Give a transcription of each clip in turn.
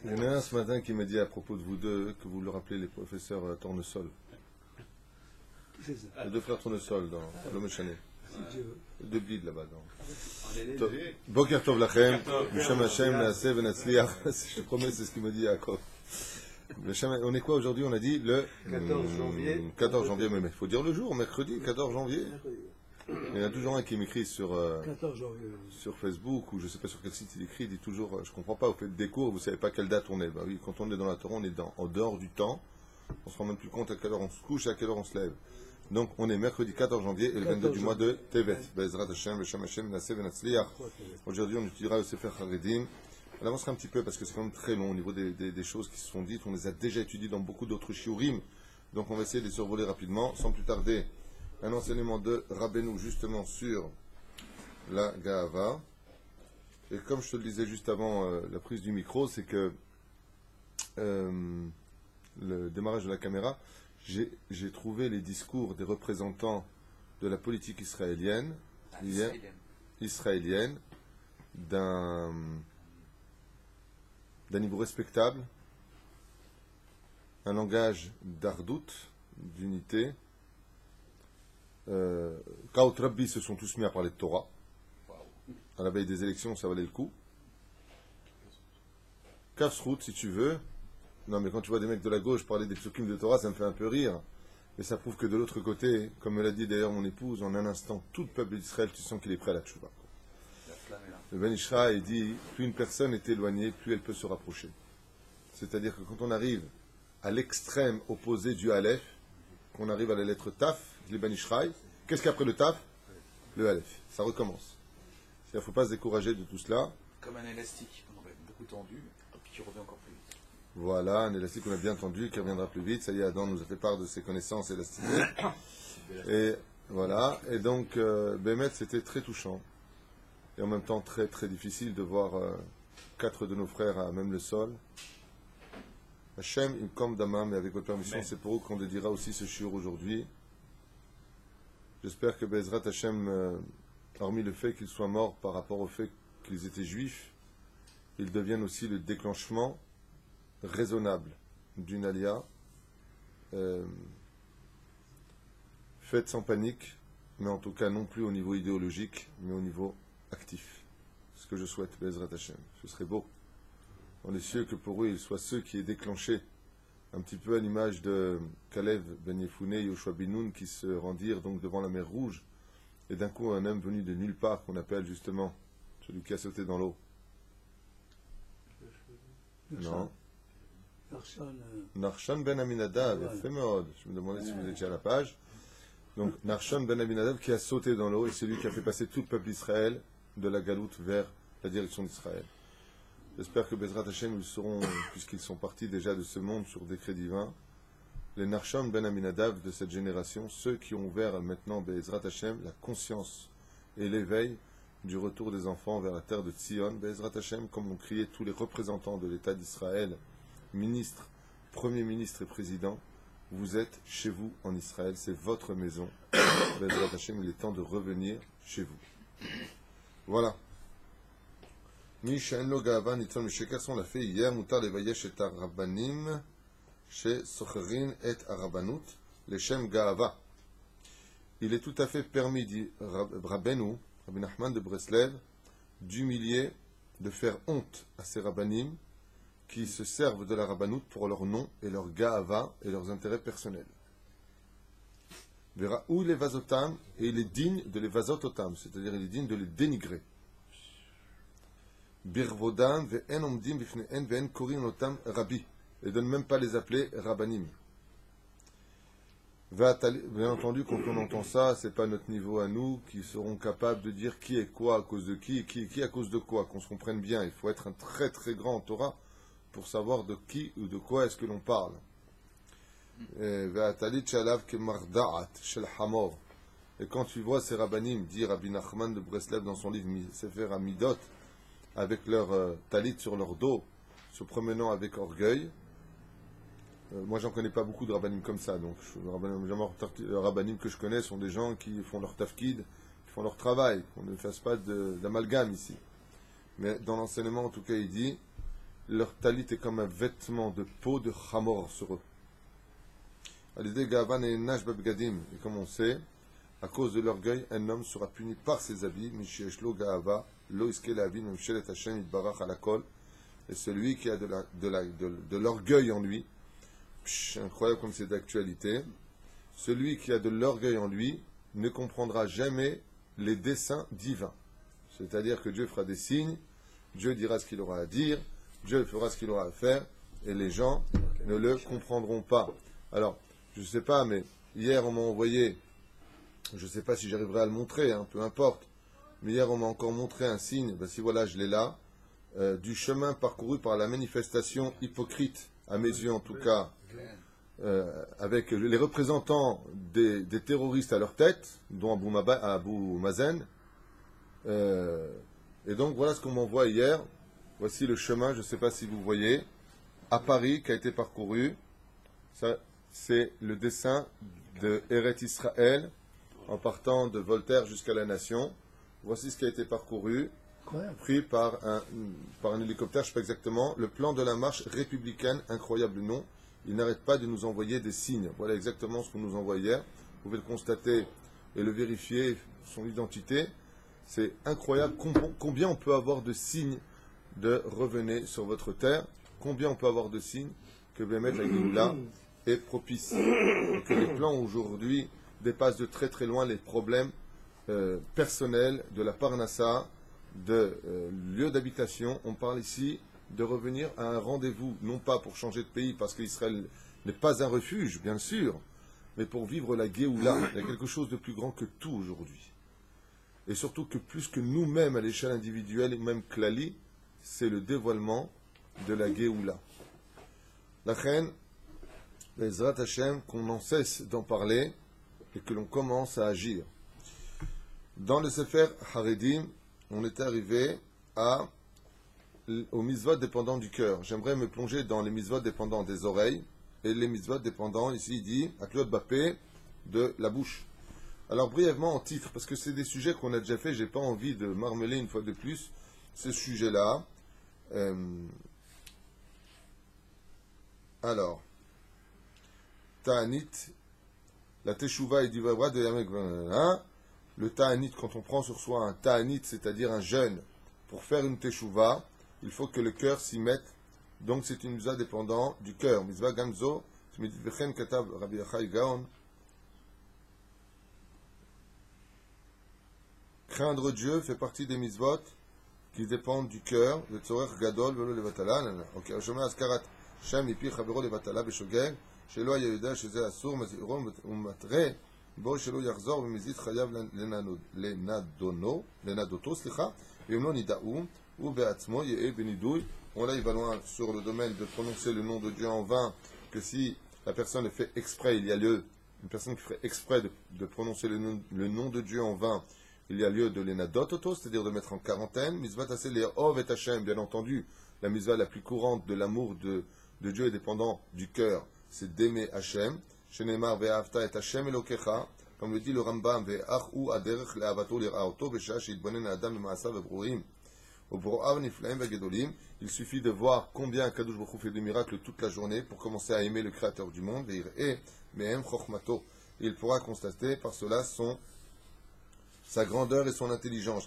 Il y en a un ce matin qui m'a dit à propos de vous deux que vous le rappelez les professeurs Tournesol. C'est ça. Les deux frères Tournesol dans l'homme chané. Si Dieu veut. Deux blides là-bas. Boker Tov Lachem, B'Shem Hashem, Naaseh V'Natzliach. Je te promets, c'est ce qu'il m'a dit Yaakov. On est quoi aujourd'hui? On a dit le 14 janvier. 14 janvier, mais il faut dire le jour, mercredi, 14 janvier. Il y en a toujours un qui m'écrit sur 14 janvier. sur Facebook, ou je ne sais pas sur quel site il écrit, il dit toujours, je ne comprends pas, vous faites des cours, vous ne savez pas quelle date on est. Bah oui, quand on est dans la Torah, on est en dehors du temps, on ne se rend même plus compte à quelle heure on se couche et à quelle heure on se lève. Donc on est mercredi 14 janvier et le 22 du mois de Tevet. Be'ezrat Hashem, B'Shem Hashem, Naaseh V'Natzliach. Aujourd'hui on étudiera le Sefer Haredim. On avancera un petit peu parce que c'est quand même très long au niveau des choses qui se sont dites. On les a déjà étudiées dans beaucoup d'autres shiurim. Donc on va essayer de les survoler rapidement. Sans plus tarder, un enseignement de Rabbeinu justement sur la Ga'ava. Et comme je te le disais juste avant la prise du micro, c'est que le démarrage de la caméra, j'ai trouvé les discours des représentants de la politique israélienne d'un niveau respectable, un langage d'ardoute, d'unité. Kaut Rabbi se sont tous mis à parler de Torah. À la veille des élections, ça valait le coup. Kafsrout, si tu veux. Non, mais quand tu vois des mecs de la gauche parler des psukim de Torah, ça me fait un peu rire. Mais ça prouve que de l'autre côté, comme me l'a dit d'ailleurs mon épouse, en un instant, tout le peuple d'Israël, tu sens qu'il est prêt à la tchouva. Le Ben Ishra, il dit, plus une personne est éloignée, plus elle peut se rapprocher. C'est-à-dire que quand on arrive à l'extrême opposé du Aleph, qu'on arrive à la lettre Taf, les Ben Ishraï, qu'est-ce qu'après le Taf? Le Aleph. Ça recommence. Il ne faut pas se décourager de tout cela. Comme un élastique qu'on aurait beaucoup tendu, et puis qui revient encore plus vite. Voilà, un élastique qu'on a bien tendu, qui reviendra plus vite. Ça y est, Adam nous a fait part de ses connaissances élastiques. Et voilà. Et donc, Bémet, c'était très touchant. Et en même temps, très très difficile de voir 4 de nos frères à même le sol. Hachem, Imkom Damam, et avec votre permission, c'est pour eux qu'on dédiera aussi ce shiur aujourd'hui. J'espère que Bezrat Hachem, hormis le fait qu'ils soient morts par rapport au fait qu'ils étaient juifs, ils deviennent aussi le déclenchement raisonnable d'une alia, faite sans panique, mais en tout cas non plus au niveau idéologique, mais au niveau actif. Ce que je souhaite, Bezrat Hashem. Ce serait beau. On est sûr que pour eux, ils soient ceux qui aient déclenché, un petit peu à l'image de Kalev Ben Yefune et Yoshua bin Nun, qui se rendirent donc devant la mer Rouge, et d'un coup un homme venu de nulle part, qu'on appelle justement celui qui a sauté dans l'eau. Non. Narshan Ben Aminadav, fait mode. Je me demandais si vous étiez à la page. Donc, Narshan Ben Aminadav qui a sauté dans l'eau et c'est lui qui a fait passer tout le peuple d'Israël de la galoute vers la direction d'Israël. J'espère que Bezrat Hashem, ils seront, puisqu'ils sont partis déjà de ce monde sur décret divin, les Narshan Ben Aminadav de cette génération, ceux qui ont ouvert maintenant Bezrat Hashem la conscience et l'éveil du retour des enfants vers la terre de Tzion. Bezrat Hashem, comme ont crié tous les représentants de l'État d'Israël, ministres, premiers ministres et présidents, vous êtes chez vous en Israël, c'est votre maison. Bezrat Hashem, il est temps de revenir chez vous. Voilà. Mishaen lo ga'ava nitzon mishekar, on l'a fait hier, mutar levayesh et arabanim, chez socherin et arabanut, leshem ga'ava. Il est tout à fait permis, dit Rabbeinu, Rabbi Nachman de Breslev, d'humilier, de faire honte à ces rabbanim qui se servent de la rabbanout pour leur nom et leur ga'ava et leurs intérêts personnels. Verra où les vasotam, et il est digne de les vasototam, c'est-à-dire il est digne de les dénigrer. Birvodam ve'en omdim bifne'en ve'en korim lotam rabbi, et de ne même pas les appeler rabbanim. Bien entendu, quand on entend ça, c'est pas notre niveau à nous qui seront capables de dire qui est quoi à cause de qui à cause de quoi, qu'on se comprenne bien. Il faut être un très très grand en Torah pour savoir de qui ou de quoi est-ce que l'on parle. Et quand tu vois ces rabbanim, dit Rabbi Nachman de Breslev dans son livre Sefer Amidot, avec leur talit sur leur dos, se promenant avec orgueil, moi j'en connais pas beaucoup de rabbanim comme ça, donc les rabbanim que je connais sont des gens qui font leur tafkid, qui font leur travail, qu'on ne fasse pas d'amalgame ici. Mais dans l'enseignement en tout cas il dit, leur talit est comme un vêtement de peau de chamor sur eux. À l'idée Gavan et Nash Babgadim, et comme on sait, à cause de l'orgueil, un homme sera puni par ses habits, Mishieshlo Gaava, Lo Iske Lavin, Mimshelet Hashem, Itbarach Alakol, et celui qui a de l'orgueil en lui, incroyable comme c'est d'actualité, celui qui a de l'orgueil en lui ne comprendra jamais les desseins divins. C'est-à-dire que Dieu fera des signes, Dieu dira ce qu'il aura à dire, Dieu fera ce qu'il aura à faire, et les gens ne le comprendront pas. Alors, je ne sais pas, mais hier on m'a envoyé, je ne sais pas si j'arriverai à le montrer, hein, peu importe, mais hier on m'a encore montré un signe, ben si voilà, je l'ai là, du chemin parcouru par la manifestation hypocrite, à mes yeux en tout cas, avec les représentants des terroristes à leur tête, dont Abou Mazen. Et donc voilà ce qu'on m'envoie hier. Voici le chemin, je ne sais pas si vous voyez, à Paris, qui a été parcouru. Ça, c'est le dessin de Eret Israël, en partant de Voltaire jusqu'à la Nation. Voici ce qui a été parcouru, pris par un hélicoptère, je ne sais pas exactement, le plan de la marche républicaine, incroyable nom. Il n'arrête pas de nous envoyer des signes. Voilà exactement ce qu'on nous envoie hier. Vous pouvez le constater et le vérifier, son identité. C'est incroyable combien on peut avoir de signes de revenez sur votre terre, combien on peut avoir de signes que Bémet la Géoula est propice. Et que les plans aujourd'hui dépassent de très très loin les problèmes personnels de la Parnassa, de lieu d'habitation. On parle ici de revenir à un rendez-vous, non pas pour changer de pays, parce qu'Israël n'est pas un refuge, bien sûr, mais pour vivre la Géoula. Il y a quelque chose de plus grand que tout aujourd'hui. Et surtout que plus que nous-mêmes, à l'échelle individuelle, et même Klali, c'est le dévoilement de la Géoula. La reine, l'Ezrat Hashem, qu'on n'en cesse d'en parler, et que l'on commence à agir. Dans le Sefer Haredim, on est arrivé aux mitzvot dépendants du cœur. J'aimerais me plonger dans les mitzvot dépendants des oreilles et les mitzvot dépendants, ici il dit, à Claude Bappé, de la bouche. Alors brièvement en titre, parce que c'est des sujets qu'on a déjà fait, j'ai pas envie de marmeler une fois de plus ces sujets-là. Alors, Ta'anit, la Teshuvah et Divavra de Yamek, le Ta'anit, quand on prend sur soi un Ta'anit, c'est-à-dire un jeûne, pour faire une Teshuvah, il faut que le cœur s'y mette. Donc c'est une mitzvah dépendant du cœur. Mitzvah Gamzo, Vechen Katab Rabbi Yachai Gaon. Craindre Dieu fait partie des mitzvot qui dépendent du cœur. Le Tzorech Gadol Velo Levatala. Ok, Shomé Askarat Shem Ipi Chavero Levatala Beshogeg. Shelo Yehuda Sheze Asur Mazirom Umatre Bo Shelo Yachzor Vemizit Chayav Lenadoto Slicha Yemlo Nidaou ou Beatzmo Yeh Benidouy. On là il va loin sur le domaine de prononcer le nom de Dieu en vain, que si la personne le fait exprès, il y a lieu, une personne qui ferait exprès de prononcer le nom de Dieu en vain, il y a lieu de l'énadototo, c'est-à-dire de mettre en quarantaine. Mitzvah tassé les ov et Hashem, bien entendu, la mitzvah la plus courante de l'amour de Dieu est dépendant du cœur, c'est d'aimer Hashem. Shenemar ve'avta et Hashem elokecha, comme le dit le Rambam, ve'ach ou aderech le'avato lira'oto ve'shah she'itbonen adam b'ma'asav ve'brurim. Il suffit de voir combien Kadosh Baruch Hu fait des miracles toute la journée pour commencer à aimer le Créateur du monde. Il pourra constater par cela sa grandeur et son intelligence.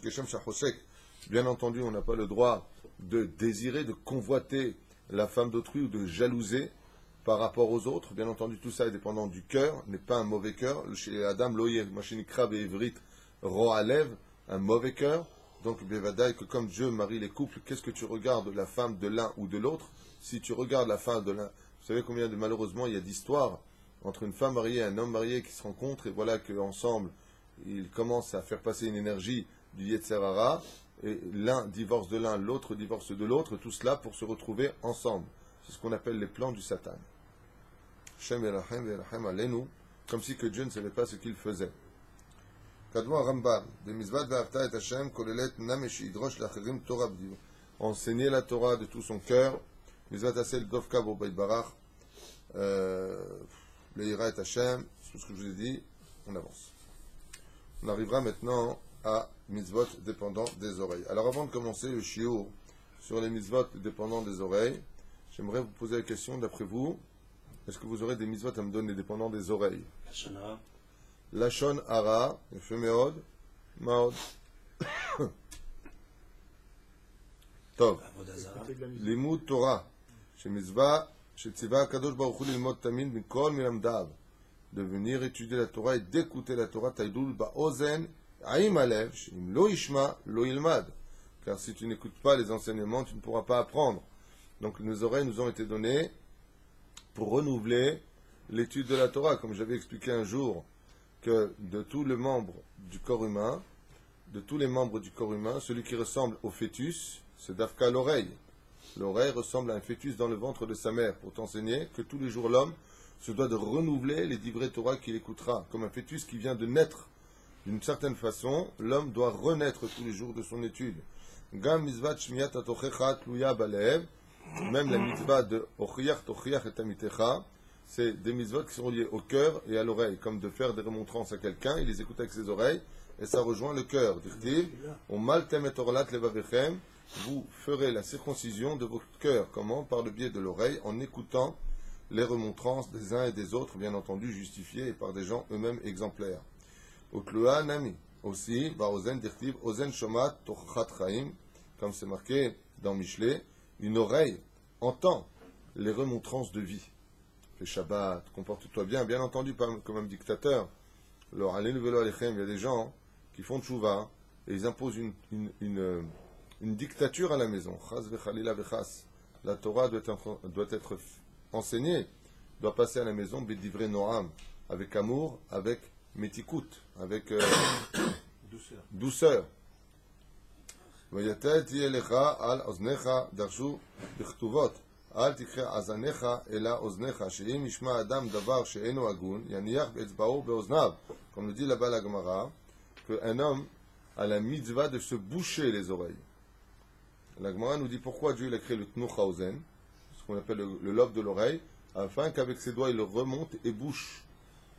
Bien entendu, on n'a pas le droit de désirer, de convoiter la femme d'autrui ou de jalouser par rapport aux autres. Bien entendu, tout ça est dépendant du cœur, n'est pas un mauvais cœur. Chez Adam Loyer, Machini Krab et Evrit, Roalev, un mauvais cœur. Donc, Bevadaï, que comme Dieu marie les couples, qu'est-ce que tu regardes la femme de l'un ou de l'autre? Si tu regardes la femme de l'un, vous savez combien malheureusement il y a d'histoires entre une femme mariée et un homme marié qui se rencontrent, et voilà qu'ensemble, ils commencent à faire passer une énergie du Yetzer Hara, et l'un divorce de l'un, l'autre divorce de l'autre, tout cela pour se retrouver ensemble. C'est ce qu'on appelle les plans du Satan. Shem Yerachem Yerachem Alenu, comme si que Dieu ne savait pas ce qu'il faisait. Kadmo Rambam, de Mizvat Ve'avta et Hashem, Kolelet Nameshi Idrosh Lacherim Torah B'div. Enseigner la Torah de tout son cœur. Mizvat Asel Dovka Bo Beit Barach. Leira et Hashem, tout ce que je vous ai dit, on avance. On arrivera maintenant à Mitzvot dépendant des oreilles. Alors avant de commencer le shiur sur les mitzvot dépendant des oreilles. J'aimerais vous poser la question, d'après vous, est-ce que vous aurez des mitzvot à me donner dépendant des oreilles? Lashon hara, יפה מאוד, מאוד. טוב, לימוד תורה, שציווה הקדוש ברוך הוא ללמוד תמיד מכל מלמדיו, de venir étudier la Torah et d'écouter la Torah, taïdoul ba'ozen, aïm alev, shim lo yishma, lo yilmad. Car si tu n'écoutes pas les enseignements, tu ne pourras pas apprendre. Donc nos oreilles nous ont été données pour renouveler l'étude de la Torah. Comme j'avais expliqué un jour, que de tous les membres du corps humain, celui qui ressemble au fœtus, c'est d'Afka l'oreille. L'oreille ressemble à un fœtus dans le ventre de sa mère, pour t'enseigner que tous les jours l'homme se doit de renouveler les divrei Torah qu'il écoutera. Comme un fœtus qui vient de naître d'une certaine façon, l'homme doit renaître tous les jours de son étude. Gam mitzvat shmiyat atochecha tluya balev, même la mitzvah de ochiach tochiach et amitecha, c'est des mitzvot qui sont liés au cœur et à l'oreille, comme de faire des remontrances à quelqu'un, il les écoute avec ses oreilles, et ça rejoint le cœur. Dit-il, on maltem et orlat levavechem, vous ferez la circoncision de votre cœur. Comment? Par le biais de l'oreille, en écoutant les remontrances des uns et des autres, bien entendu justifiées et par des gens eux-mêmes exemplaires. Utlua nami, aussi, baozen dirtiv, ozen shomat tochachat chaim, comme c'est marqué dans Michelet, une oreille entend les remontrances de vie. Fais Shabbat, comporte-toi bien, bien entendu, pas comme un dictateur. Alors, allez velo alechem, il y a des gens qui font tchouva et ils imposent une dictature à la maison. Chas vechalila vechas. La Torah doit être enseignée, doit passer à la maison, bedivrei noam, avec amour, avec metikut, avec douceur. Vayatet yelecha al oznecha darshu b'chtuvot. אל תקחה אזניך אלא אוזניך, שאם ישמע אדם דבר שאינו הגון, יניח באצבעו באוזניו. Comme le dit là-bas la Gemara, qu'un homme a la mitzvah de se boucher les oreilles. La Gemara nous dit pourquoi Dieu a créé le tnuch haozen, ce qu'on appelle le lobe de l'oreille, afin qu'avec ses doigts il le remonte et bouche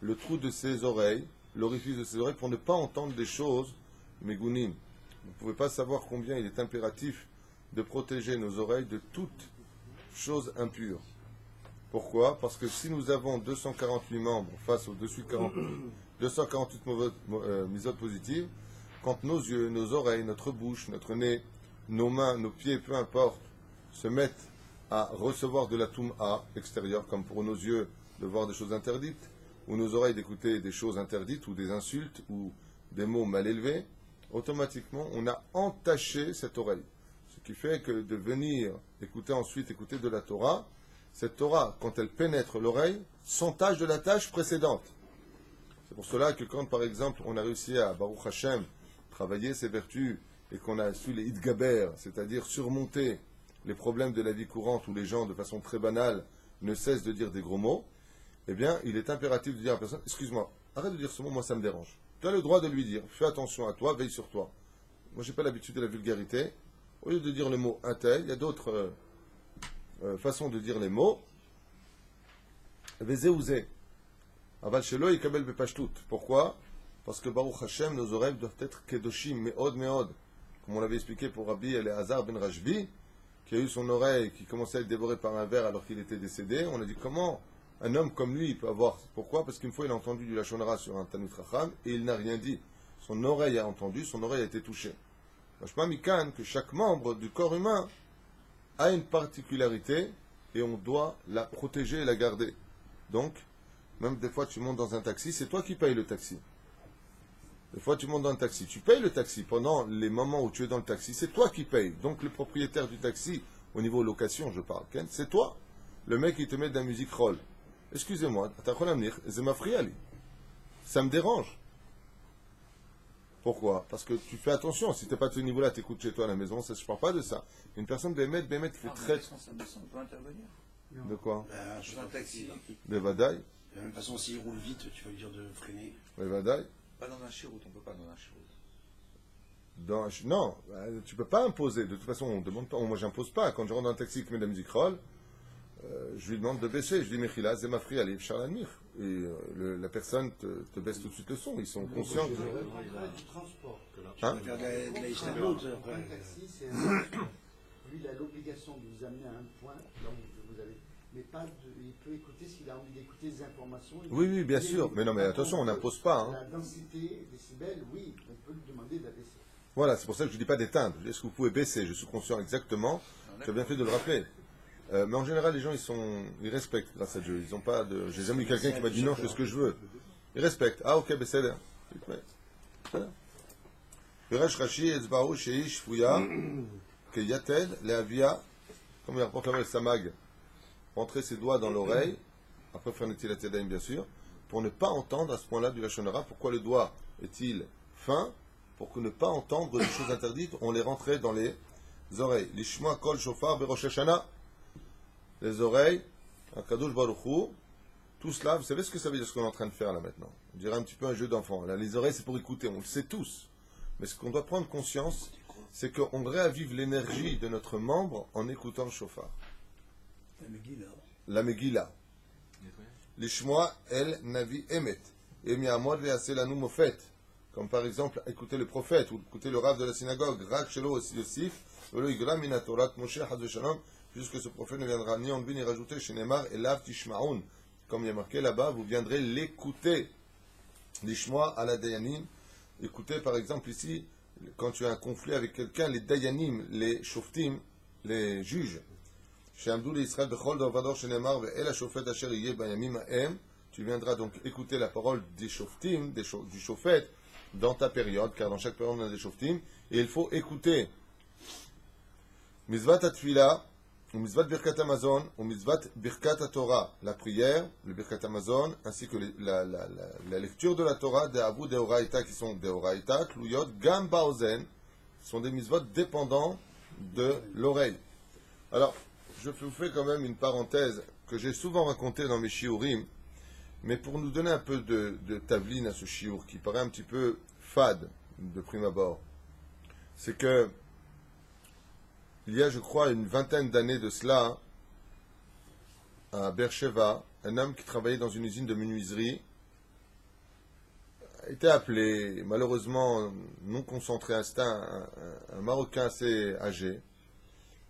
le trou de ses oreilles, l'orifice de ses oreilles, pour ne pas entendre des choses megunim. Vous ne pouvez pas savoir combien il est impératif de protéger nos oreilles de toutes chose impure. Pourquoi? Parce que si nous avons 248 membres face aux 248 mitzvot positives, quand nos yeux, nos oreilles, notre bouche, notre nez, nos mains, nos pieds, peu importe, se mettent à recevoir de la toum'a extérieure, comme pour nos yeux de voir des choses interdites, ou nos oreilles d'écouter des choses interdites, ou des insultes, ou des mots mal élevés, automatiquement on a entaché cette oreille. Ce qui fait que de venir écouter de la Torah, cette Torah, quand elle pénètre l'oreille, s'entache de la tâche précédente. C'est pour cela que quand, par exemple, on a réussi à, Baruch Hashem, travailler ses vertus, et qu'on a su les idgaber, c'est-à-dire surmonter les problèmes de la vie courante, où les gens, de façon très banale, ne cessent de dire des gros mots, eh bien, il est impératif de dire à la personne, excuse-moi, arrête de dire ce mot, moi ça me dérange. Tu as le droit de lui dire, fais attention à toi, veille sur toi. Moi, j'ai pas l'habitude de la vulgarité. Au lieu de dire le mot un tel, il y a d'autres façons de dire les mots. Vezéouzé. Aval shelo yikabel bepashtut. Pourquoi? Parce que Baruch Hashem, nos oreilles doivent être kedoshim, meod meod. Comme on l'avait expliqué pour Rabbi Eliezer ben Rashbi, qui a eu son oreille qui commençait à être dévorée par un ver alors qu'il était décédé. On a dit comment un homme comme lui peut avoir. Pourquoi? Parce qu'une fois il a entendu du Lachon Hara sur un Talmid Chacham et il n'a rien dit. Son oreille a entendu, son oreille a été touchée. Mashma mikan, que chaque membre du corps humain a une particularité et on doit la protéger et la garder. Donc, même des fois tu montes dans un taxi, c'est toi qui payes le taxi. Des fois tu montes dans un taxi, tu payes le taxi. Pendant les moments où tu es dans le taxi, c'est toi qui payes. Donc le propriétaire du taxi, au niveau location je parle, c'est toi. Le mec qui te met de la musique roll. Excusez-moi, ça me dérange. Pourquoi? Parce que tu fais attention, si tu n'es pas à ce niveau-là, tu écoutes chez toi à la maison, ça, je ne parle pas de ça. Une personne bémet qui fait très... On peut intervenir. De quoi? Je suis un taxi. Des vadailles. De la même façon, s'il roule vite, tu vas lui dire de freiner. Des vadailles. Pas dans un chiroute, on ne peut pas dans un chiroute. Non, tu ne peux pas imposer. De toute façon, on demande pas. Moi, j'impose pas. Quand je rentre dans un taxi qui met de la musique roll, je lui demande de baisser. Je dis, Mechila, c'est ma frie, allez, Charles Admir. Et la personne te baisse tout de suite le son. Ils sont conscients. Du transport. Tu vas faire de la histoire. lui, il a l'obligation de vous amener à un point là où vous allez. Mais pas il peut écouter s'il a envie d'écouter des informations. Oui, oui, bien sûr. Mais non, mais attention, on n'impose pas. Hein. La densité décibels, oui, on peut lui demander d'abaisser. Voilà, c'est pour ça que je ne dis pas d'éteindre. Est-ce que vous pouvez baisser? Je suis conscient exactement. Tu as bien fait de le rappeler. Mais en général, les gens, ils respectent grâce à Dieu. Ils n'ont pas de. J'ai jamais eu quelqu'un qui m'a dit non, je fais ce que je veux. Ils respectent. Ah, ok, ben c'est là. Pirash Rashi, Etzbaou, Sheish, Fouya, que Yated, Leavia, comme il rapporte le Samag, rentrer ses doigts dans l'oreille, après faire Netilat Yadayim, bien sûr, pour ne pas entendre à ce point-là du Lashon Hara. Pourquoi le doigt est-il fin? Pour ne pas entendre des choses interdites, on les rentrait dans les oreilles. Lishma kol shofar berosh Hashanah. Les oreilles, Kadosh Baruch Hu, tout cela, vous savez ce que ça veut dire, ce qu'on est en train de faire là maintenant? On dirait un petit peu un jeu d'enfant. Là, les oreilles, c'est pour écouter, on le sait tous. Mais ce qu'on doit prendre conscience, c'est qu'on réavive l'énergie de notre membre en écoutant le shofar. La Megillah. La Megillah. Lishma el Navi Emet. Et mi'amod ve'aseh lanu mofet. Comme par exemple, écouter le prophète ou écouter le rav de la synagogue, Rak Shelo Yosif, Velo Igra Mina Torah Moshe Chaz Shalom, puisque ce prophète ne viendra ni enlever ni rajouter chez Neymar et Lav Tishmaoun. Comme il y a marqué là-bas, vous viendrez l'écouter. Lishma ala Dayanim. Écoutez par exemple ici, quand tu as un conflit avec quelqu'un, les Dayanim, les Shoftim, les juges. Chez Amdoul Israël Bechol Dovador chez Neymar, et la Shofet Asher Yeh Bayamim Aem. Tu viendras donc écouter la parole des Shoftim, du Shofet, dans ta période, car dans chaque période on a des Shoftim, et il faut écouter. Mizvat Atfila, ou Mizvat Birkat Amazon, ou Mizvat Birkat Torah, la prière, le Birkat Amazon, ainsi que la lecture de la Torah, des Avu Deoraita, qui sont Deoraita, Kluyot, Gam Baozen, sont des Mizvot dépendants de l'oreille. Alors, je vous fais quand même une parenthèse que j'ai souvent racontée dans mes shiurim, mais pour nous donner un peu de tavline à ce shiur, qui paraît un petit peu fade de prime abord, c'est que il y a, je crois, une vingtaine d'années de cela, à Beersheva, un homme qui travaillait dans une usine de menuiserie a été appelé, malheureusement non concentré, c'était un Marocain assez âgé.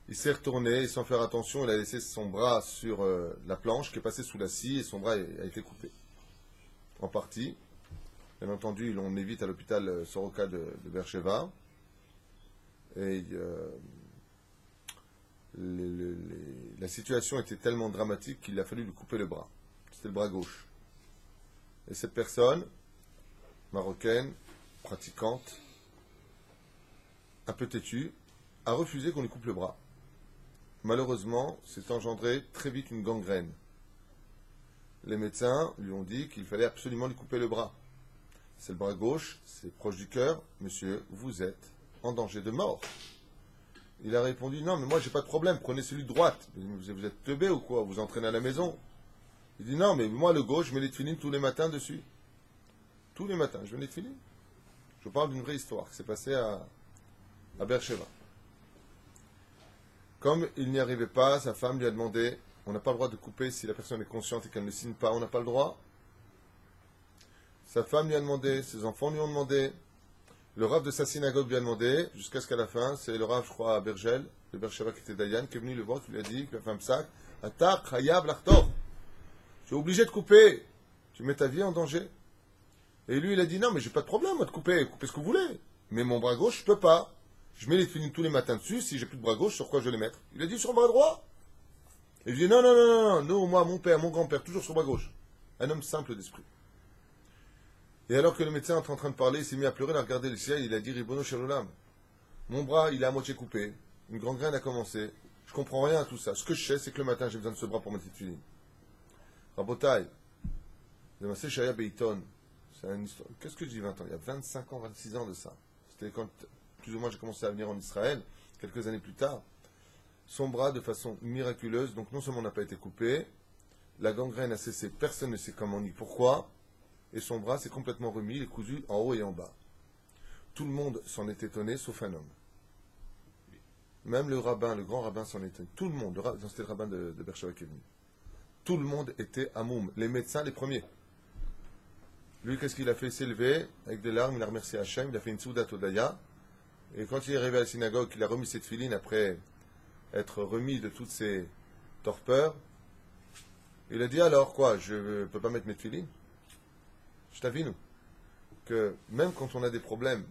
Il s'est retourné, et sans faire attention, il a laissé son bras sur la planche qui est passée sous la scie et son bras a été coupé. En partie. Bien entendu, l'on évite à l'hôpital Soroka de Beersheva. Et la situation était tellement dramatique qu'il a fallu lui couper le bras. C'était le bras gauche. Et cette personne, marocaine, pratiquante, un peu têtue, a refusé qu'on lui coupe le bras. Malheureusement, c'est engendré très vite une gangrène. Les médecins lui ont dit qu'il fallait absolument lui couper le bras. C'est le bras gauche, c'est proche du cœur. Monsieur, vous êtes en danger de mort. Il a répondu, non, mais moi j'ai pas de problème, prenez celui de droite. Vous êtes teubé ou quoi? Vous entraînez à la maison? Il dit, non, mais moi le gauche, je mets les tefilines tous les matins dessus. Tous les matins, je mets les tefilines. Je parle d'une vraie histoire qui s'est passée à Beersheva. Comme il n'y arrivait pas, sa femme lui a demandé, on n'a pas le droit de couper si la personne est consciente et qu'elle ne signe pas, on n'a pas le droit. Sa femme lui a demandé, ses enfants lui ont demandé, le rav de sa synagogue lui a demandé, jusqu'à ce qu'à la fin, c'est le rav, je crois, à Bergel, de Beersheva qui était Dayan, qui est venu le voir, qui lui a dit, que la femme sac, Atar, Chayav, Lachtor. Tu es obligé de couper, tu mets ta vie en danger. Et lui, il a dit, non, mais j'ai pas de problème, moi, de couper ce que vous voulez. Mais mon bras gauche, je peux pas. Je mets les tefilines tous les matins dessus, si j'ai plus de bras gauche, sur quoi je vais les mettre? Il a dit sur le bras droit. Et il dit, non, non, non, non, nous, moi, mon père, mon grand-père, toujours sur le bras gauche. Un homme simple d'esprit. Et alors que le médecin est en train de parler, il s'est mis à pleurer, il a regardé le ciel, il a dit, Ribono Shalolam, mon bras, il est à moitié coupé, une gangrène a commencé, je comprends rien à tout ça. Ce que je sais, c'est que le matin, j'ai besoin de ce bras pour mettre les tefilines. Rabotai, Demassé Shaya Beiton, c'est une histoire. Qu'est-ce que je dis 20 ans? Il y a 25 ans, 26 ans de ça. C'était quand, plus ou moins, j'ai commencé à venir en Israël, quelques années plus tard. Son bras, de façon miraculeuse, donc non seulement n'a pas été coupé, la gangrène a cessé, personne ne sait comment ni pourquoi, et son bras s'est complètement remis, il est cousu en haut et en bas. Tout le monde s'en est étonné, sauf un homme. Même le rabbin, le grand rabbin s'en est étonné. Tout le monde, c'était le rabbin de Beersheva qui est venu. Tout le monde était amoum, les médecins les premiers. Lui, qu'est-ce qu'il a fait? S'élever avec des larmes, il a remercié Hachem, il a fait une soudat odaya, et quand il est arrivé à la synagogue, il a remis cette filine après être remis de toutes ses torpeurs, il a dit alors quoi, je ne peux pas mettre mes tefilines? Je t'avine que même quand on a des problèmes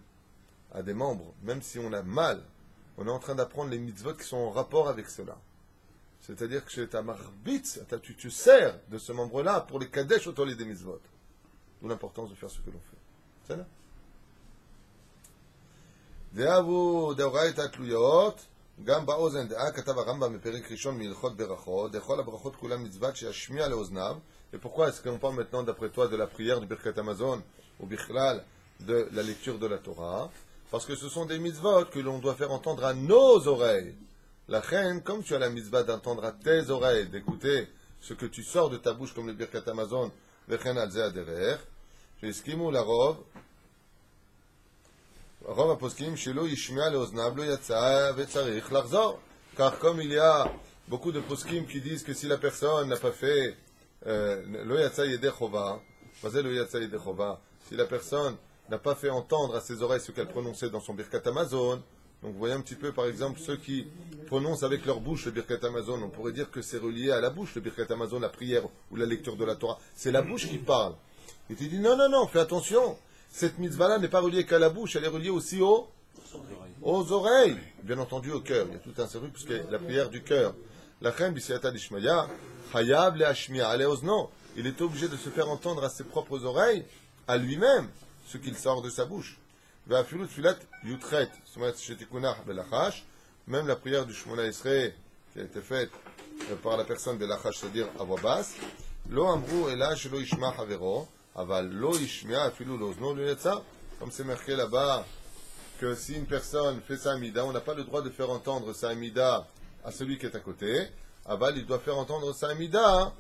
à des membres, même si on a mal, on est en train d'apprendre les mitzvot qui sont en rapport avec cela. C'est-à-dire que chez ta marbitz, tu te sers de ce membre-là pour les kadesh autour des mitzvot. D'où l'importance de faire ce que l'on fait. C'est là. דאבו דאורייתא תלויות, גם באוזן דעה כתב הרמב"ם בפרק ראשון מהלכות ברכות, דכל הברכות כולם מצוות שישמיע לאוזניו. Et pourquoi est-ce qu'on parle maintenant d'après toi de la prière du Birkat Hamazon ou bichlal de la lecture de la Torah? Parce que ce sont des mitzvot que l'on doit faire entendre à nos oreilles. La reine, comme tu as la mitzvah d'entendre à tes oreilles, d'écouter ce que tu sors de ta bouche comme le Birkat Hamazon, vechen al ze aderer, sheskimu larov, רוב הפוסקים שלא ישמיע לאוזניו לא יצא וצריך לחזור. car comme il y a beaucoup de poskim qui disent que si la personne n'a pas fait לא יצא ידי חובה, מה זה לא יצא ידי חובה? Si la personne n'a pas fait entendre à ses oreilles ce qu'elle prononçait dans son Birkat Hamazon, donc vous voyez un petit peu par exemple ceux qui prononcent avec leur bouche le Birkat Hamazon, on pourrait dire que c'est relié à la bouche le Birkat Hamazon, la prière ou la lecture de la Torah, c'est la bouche qui parle. Et tu dis non, non, non, fais attention. Cette mitzvah-là n'est pas reliée qu'à la bouche, elle est reliée aussi aux oreilles. Bien entendu au cœur. Il y a tout un service puisque la prière du cœur. La reine b'siyata d'ishmaya, chayav le'ashmi'a ale'ozno. Il est obligé de se faire entendre à ses propres oreilles, à lui-même, ce qu'il sort de sa bouche. Ve'afilu tfilat yutret, shetikunah belachash. Même la prière du Shmona Esrei, qui a été faite par la personne de Lachash, c'est-à-dire à voix basse, lo amru ela shelo yishma havero. Aval lo ishmia afilu lozno lo yatsa. Comme c'est marqué là-bas que si une personne fait sa amida, on n'a pas le droit de faire entendre sa amida à celui qui est à côté. Aval, il doit faire entendre sa amida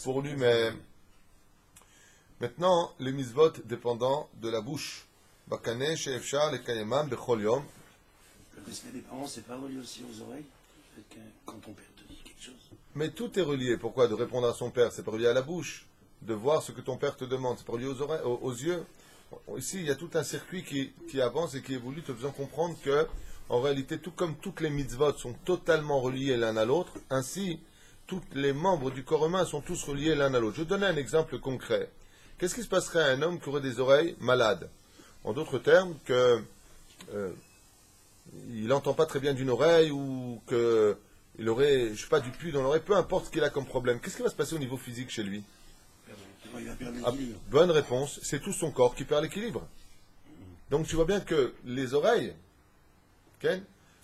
pour lui-même. Maintenant, les mitzvot dépendant de la bouche. Bakane she'efshar lekayemam bechol yom. Le respect des parents, c'est pas relié aussi aux oreilles? Quand ton père te dit quelque chose. Mais tout est relié. Pourquoi? De répondre à son père, c'est pas relié à la bouche. De voir ce que ton père te demande, c'est pas relié aux oreilles, aux yeux. Ici, il y a tout un circuit qui avance et qui évolue, te faisant comprendre que, en réalité, tout comme toutes les mitzvot sont totalement reliés l'un à l'autre, ainsi, tous les membres du corps humain sont tous reliés l'un à l'autre. Je vais donner un exemple concret. Qu'est-ce qui se passerait à un homme qui aurait des oreilles malades? En d'autres termes, que il n'entend pas très bien d'une oreille ou qu'il aurait, je sais pas, du puits dans l'oreille, peu importe ce qu'il a comme problème. Qu'est-ce qui va se passer au niveau physique chez lui? Il va perdre l'équilibre. Bonne réponse, c'est tout son corps qui perd l'équilibre. Donc tu vois bien que les oreilles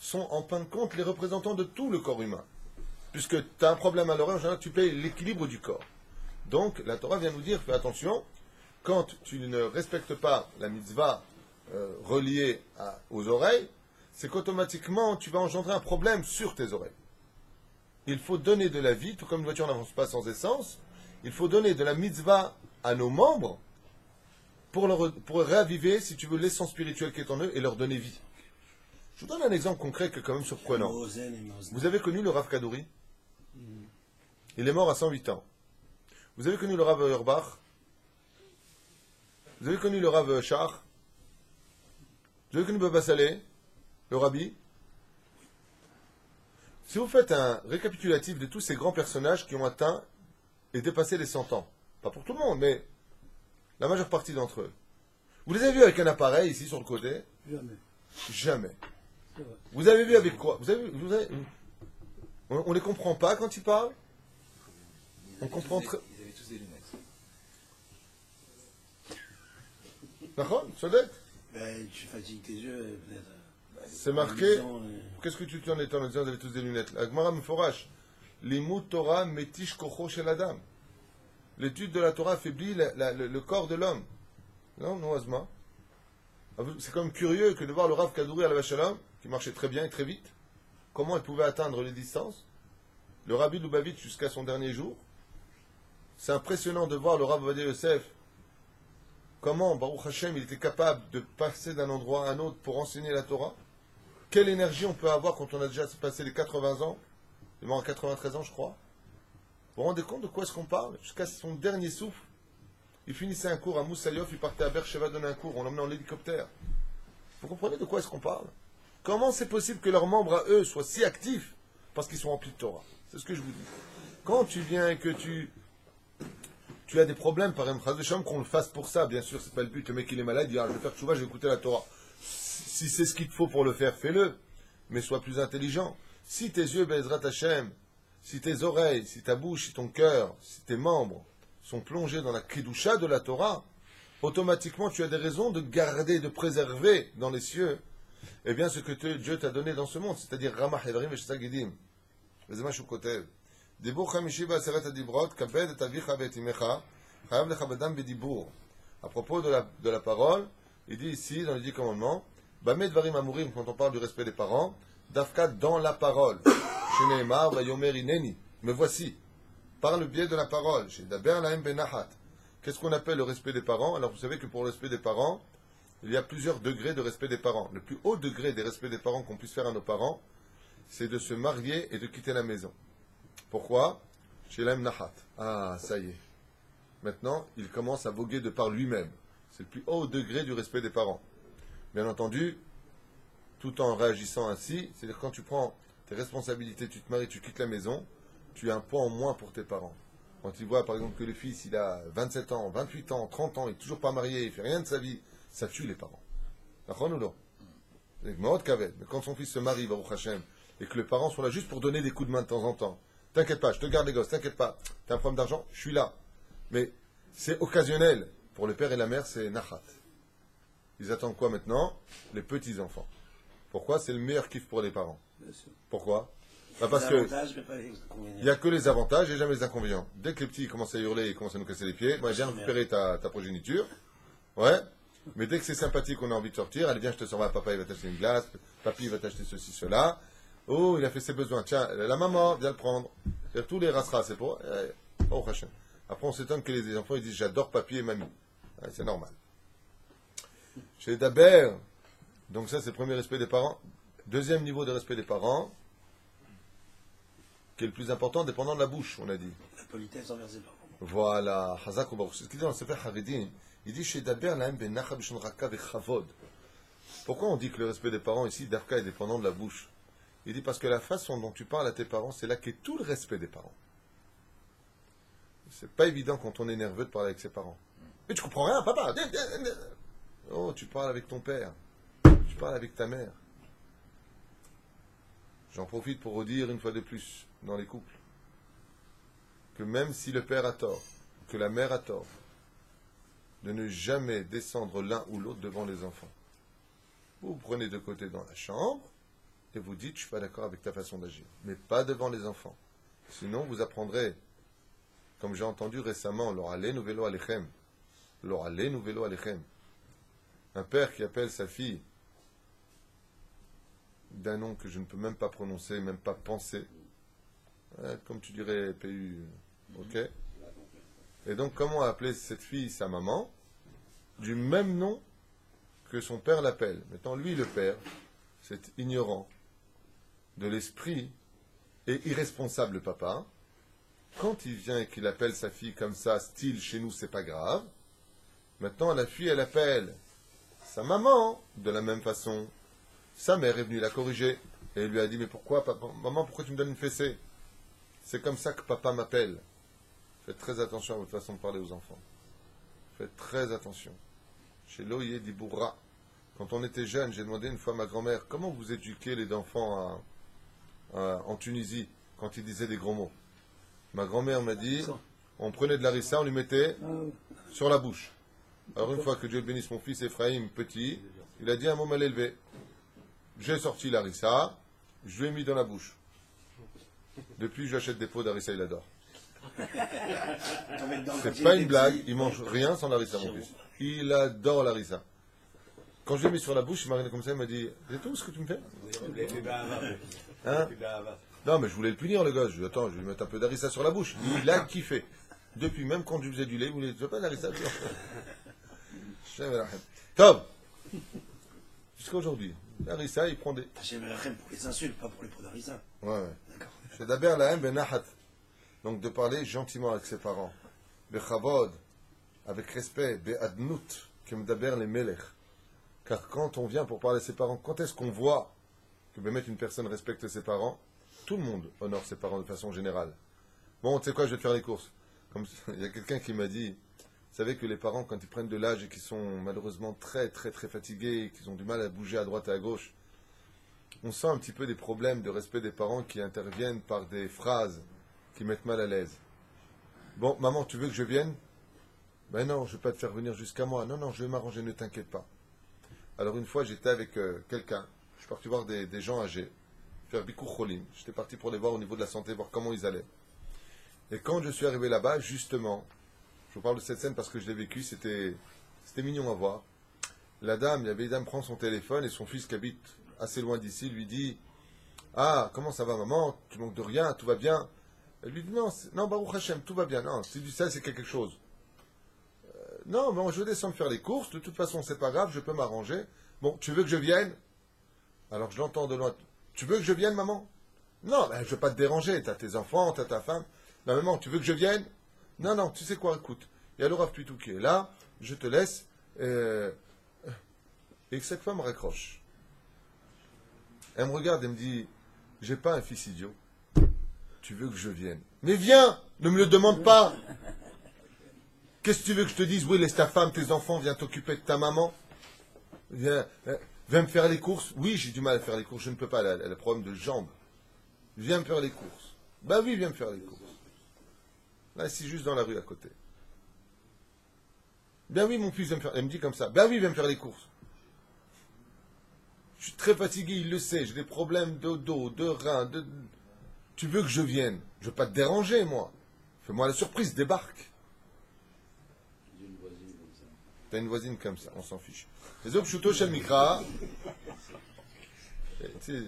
sont en fin de compte les représentants de tout le corps humain. Puisque tu as un problème à l'oreille, en général, tu perds l'équilibre du corps. Donc la Torah vient nous dire, fais attention, quand tu ne respectes pas la mitzvah reliée aux oreilles, c'est qu'automatiquement tu vas engendrer un problème sur tes oreilles. Il faut donner de la vie, tout comme une voiture n'avance pas sans essence. Il faut donner de la mitzvah à nos membres pour réaviver, si tu veux, l'essence spirituelle qui est en eux et leur donner vie. Je vous donne un exemple concret qui est quand même surprenant. Vous avez connu le Rav Kadouri? Il est mort à 108 ans. Vous avez connu le Rav Auerbach? Vous avez connu le Rav Shach? Vous avez connu Baba Saleh? Le Rabbi? Si vous faites un récapitulatif de tous ces grands personnages qui ont atteint et dépassé les 100 ans, pas pour tout le monde, mais la majeure partie d'entre eux, vous les avez vus avec un appareil ici sur le côté? Jamais. Jamais. C'est vrai. Vous avez vu avec quoi? On les comprend pas quand ils parlent? On comprend très... Ils avaient tous des lunettes. D'accord? Sodette? Ben, tu fatigues tes yeux, peut-être. C'est marqué. Qu'est-ce que tu en étais en disant? Vous avez tous des lunettes. La Gemara me fourrache. Limut Torah metish kocho shel adam. L'étude de la Torah affaiblit le corps de l'homme. Non, non, Azma. C'est quand même curieux que de voir le Rav Kadouri à la Shalom, qui marchait très bien et très vite, comment il pouvait atteindre les distances. Le Rabbi Lubavitch jusqu'à son dernier jour. C'est impressionnant de voir le Rav Ovadia Yosef, comment, Baruch Hashem, il était capable de passer d'un endroit à un autre pour enseigner la Torah. Quelle énergie on peut avoir quand on a déjà passé les 80 ans. Il est mort à 93 ans, je crois. Vous vous rendez compte de quoi est-ce qu'on parle? Jusqu'à son dernier souffle. Il finissait un cours à Moussaïof, il partait à Beersheba donner un cours, on l'emmenait en hélicoptère. Vous comprenez de quoi est-ce qu'on parle? Comment c'est possible que leurs membres à eux soient si actifs parce qu'ils sont remplis de Torah. C'est ce que je vous dis. Quand tu viens et que tu as des problèmes, par exemple, qu'on le fasse pour ça, bien sûr, c'est pas le but. Le mec, il est malade, il dit, ah, je vais faire tchouva, je vais écouter la Torah. Si c'est ce qu'il te faut pour le faire, fais-le. Mais sois plus intelligent. Si tes yeux, Bezrat Hashem, si tes oreilles, si ta bouche, si ton cœur, si tes membres sont plongés dans la Kedusha de la Torah, automatiquement, tu as des raisons de garder, de préserver dans les cieux, eh bien, ce que Dieu t'a donné dans ce monde, c'est-à-dire Ramah Evrim et Shesagidim. Vezema Shukotev. Dibur Chamishi Ba'aseret Adibrot, Kabed et Avicha Be'etimecha, Chayav Lecha Bedam Bedibur. À propos de la parole, il dit ici, dans les 10 commandements, Bamed Varim Amurim, quand on parle du respect des parents, Dafka dans la parole. Sheneemar Vayomer Ineni. Me voici. Par le biais de la parole. Chez Daber Lahem Benahat. Qu'est-ce qu'on appelle le respect des parents? Alors vous savez que pour le respect des parents, il y a plusieurs degrés de respect des parents. Le plus haut degré des respects des parents qu'on puisse faire à nos parents, c'est de se marier et de quitter la maison. Pourquoi? Chez Lahem Nahat. Ah, ça y est. Maintenant, il commence à voguer de par lui-même. C'est le plus haut degré du respect des parents. Bien entendu, tout en réagissant ainsi, c'est-à-dire quand tu prends tes responsabilités, tu te maries, tu quittes la maison, tu as un poids en moins pour tes parents. Quand ils voient par exemple que le fils, il a 27 ans, 28 ans, 30 ans, il n'est toujours pas marié, il ne fait rien de sa vie, ça tue les parents. D'accord ou non? Mais quand son fils se marie, Baruch Hashem, et que les parents sont là juste pour donner des coups de main de temps en temps, t'inquiète pas, je te garde les gosses, t'inquiète pas, t'as un problème d'argent, je suis là. Mais c'est occasionnel. Pour le père et la mère, c'est nachat. Ils attendent quoi maintenant? Les petits-enfants. Pourquoi? C'est le meilleur kiff pour les parents. Pourquoi? Parce que il n'y a que les avantages et jamais les inconvénients. Dès que les petits commencent à hurler et commencent à nous casser les pieds, moi, viens récupérer ta progéniture. Ouais. Mais dès que c'est sympathique, on a envie de sortir, allez, viens, je te sors, papa, il va t'acheter une glace, papy, il va t'acheter ceci, cela. Oh, il a fait ses besoins. Tiens, la maman, viens le prendre. C'est-à-dire, tous les rasras, c'est pour. Oh, Hachem. Après, on s'étonne que les enfants ils disent j'adore papy et mamie. Ouais, c'est normal. Chez Daber, donc ça, c'est le premier respect des parents. Deuxième niveau de respect des parents, qui est le plus important, dépendant de la bouche, on a dit. La politesse envers ses parents. Voilà, Hazak ou Baruch. C'est ce qu'il dit dans le Sefer Haredim. Il dit chez Daber, Lahem ben Nacha b'shon Raka v'chavod. Pourquoi on dit que le respect des parents ici, Dafka, est dépendant de la bouche? Il dit parce que la façon dont tu parles à tes parents, c'est là qu'est tout le respect des parents. C'est pas évident quand on est nerveux de parler avec ses parents. Mais tu comprends rien, papa. Oh, tu parles avec ton père. Tu parles avec ta mère. J'en profite pour redire une fois de plus dans les couples que même si le père a tort, que la mère a tort, de ne jamais descendre l'un ou l'autre devant les enfants. Vous prenez de côté dans la chambre et vous dites je suis pas d'accord avec ta façon d'agir, mais pas devant les enfants. Sinon vous apprendrez, comme j'ai entendu récemment, l'oralenu velo alechem, l'oralenu velo alechem, un père qui appelle sa fille d'un nom que je ne peux même pas prononcer, même pas penser, comme tu dirais PU, ok? Et donc comment appeler cette fille sa maman du même nom que son père l'appelle? Maintenant lui le père, c'est ignorant de l'esprit et irresponsable le papa. Quand il vient et qu'il appelle sa fille comme ça, style chez nous c'est pas grave. Maintenant la fille elle appelle sa maman de la même façon. Sa mère est venue la corriger et elle lui a dit mais pourquoi papa, maman pourquoi tu me donnes une fessée? C'est comme ça que papa m'appelle. Faites très attention à votre façon de parler aux enfants. Faites très attention. Chez Loïe Diboura, quand on était jeune, j'ai demandé une fois à ma grand-mère comment vous éduquez les enfants en Tunisie quand ils disaient des gros mots. Ma grand-mère m'a dit on prenait de l'arissa, on lui mettait sur la bouche. Alors une fois que Dieu bénisse mon fils Ephraim, petit, il a dit un mot mal élevé. J'ai sorti l'arissa, je lui ai mis dans la bouche. Depuis, j'achète des pots d'harissa, il adore. C'est pas une blague, il mange rien sans l'harissa, mon fils. Il adore l'harissa. Quand je l'ai mis sur la bouche, il m'a regardé comme ça, il m'a dit c'est tout ce que tu me fais? Hein? Non, mais je voulais le punir, le gosse. Je lui ai dit attends, je vais lui mettre un peu d'harissa sur la bouche. Il a kiffé. Depuis, même quand je lui faisais du lait, il voulait, tu veux pas d'harissa? Tom! Jusqu'à aujourd'hui. L'harissa, il prend des. Hachem Elachem pour les insultes, pas pour les pots d'harissa. Ouais. D'accord. C'est d'abord la haine benahat. Donc de parler gentiment avec ses parents. Bechavod, avec respect, be'adnut, comme d'abord les melech. Car quand on vient pour parler à ses parents, quand est-ce qu'on voit que une personne respecte ses parents? tout le monde honore ses parents de façon générale. Bon, tu sais quoi, je vais te faire les courses. Comme, il y a quelqu'un qui m'a dit, vous savez que les parents, quand ils prennent de l'âge et qu'ils sont malheureusement très très très fatigués, et qu'ils ont du mal à bouger à droite et à gauche, on sent un petit peu des problèmes de respect des parents qui interviennent par des phrases qui mettent mal à l'aise. Bon, maman, tu veux que je vienne? Ben non, je ne vais pas te faire venir jusqu'à moi. Non, non, je vais m'arranger, ne t'inquiète pas. Alors une fois, j'étais avec quelqu'un. Je suis parti voir des gens âgés, faire Bikur Cholim. J'étais parti pour les voir au niveau de la santé, voir comment ils allaient. Et quand je suis arrivé là-bas, justement, je vous parle de cette scène parce que je l'ai vécu, c'était mignon à voir. La vieille dame prend son téléphone et son fils qui habite assez loin d'ici lui dit « Ah, comment ça va maman? Tu manques de rien, tout va bien ?» Elle lui dit « Non, non, Baruch Hashem, tout va bien. Non, si tu dis ça, c'est quelque chose. Non, bon, je descends faire les courses, de toute façon, c'est pas grave, je peux m'arranger. Bon, tu veux que je vienne? » Alors je l'entends de loin. « Tu veux que je vienne, maman? » Non, ben, je ne veux pas te déranger, tu as tes enfants, tu as ta femme. Non, maman, tu veux que je vienne? Non, non, tu sais quoi, écoute. Il y a le Rav Pitou qui est là, je te laisse. Et que cette femme raccroche. Elle me regarde et me dit, j'ai pas un fils idiot. Tu veux que je vienne? Mais viens, ne me le demande pas. Qu'est-ce que tu veux que je te dise? Oui, laisse ta femme, tes enfants, viens t'occuper de ta maman. Viens me faire les courses. Oui, j'ai du mal à faire les courses, je ne peux pas, elle a le problème de jambes. Viens me faire les courses. Ben oui, viens me faire les courses. Là, c'est juste dans la rue à côté. Ben oui, mon fils vient me faire... Elle me dit comme ça. Ben oui, viens me faire les courses. Je suis très fatigué, il le sait. J'ai des problèmes de dos, de reins, de... Tu veux que je vienne? Je ne veux pas te déranger, moi. Fais-moi la surprise, débarque. T'as une voisine comme ça, on s'en fiche. Les autres, Pshuto Shel Mikra.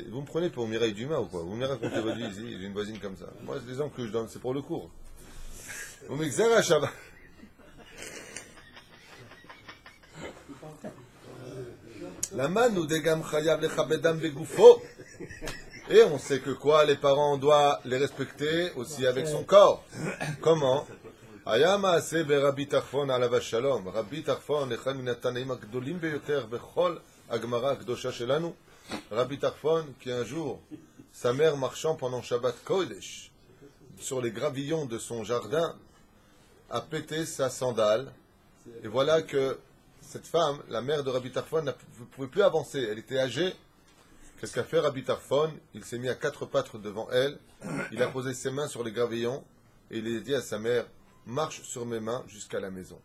Vous me prenez pour Mireille Dumas ou quoi? Vous me racontez votre vie ici, j'ai une voisine comme ça. Moi, c'est des gens que je donne, c'est pour le cours. Vous m'exercez à Shabbat. La manu de gam chayav lechabedam begufo. Et on sait que quoi? Les parents, on doit les respecter aussi avec son corps. Comment? Ayama ase be Rabbi Tarfon alav shalom. Rabbi Tarfon echad min atanaim agdolim beyoter bechol agmara akdosha shelanu. Rabbi Tarfon, qui un jour, sa mère marchant pendant Shabbat Kodesh, sur les gravillons de son jardin, a pété sa sandale. Et voilà que cette femme, la mère de Rabbi Tarfon, ne pouvait plus avancer. Elle était âgée. Qu'est-ce qu'a fait Rabbi Tarfon? Il s'est mis à quatre pattes devant elle. Il a posé ses mains sur les gravillons et il a dit à sa mère, marche sur mes mains jusqu'à la maison.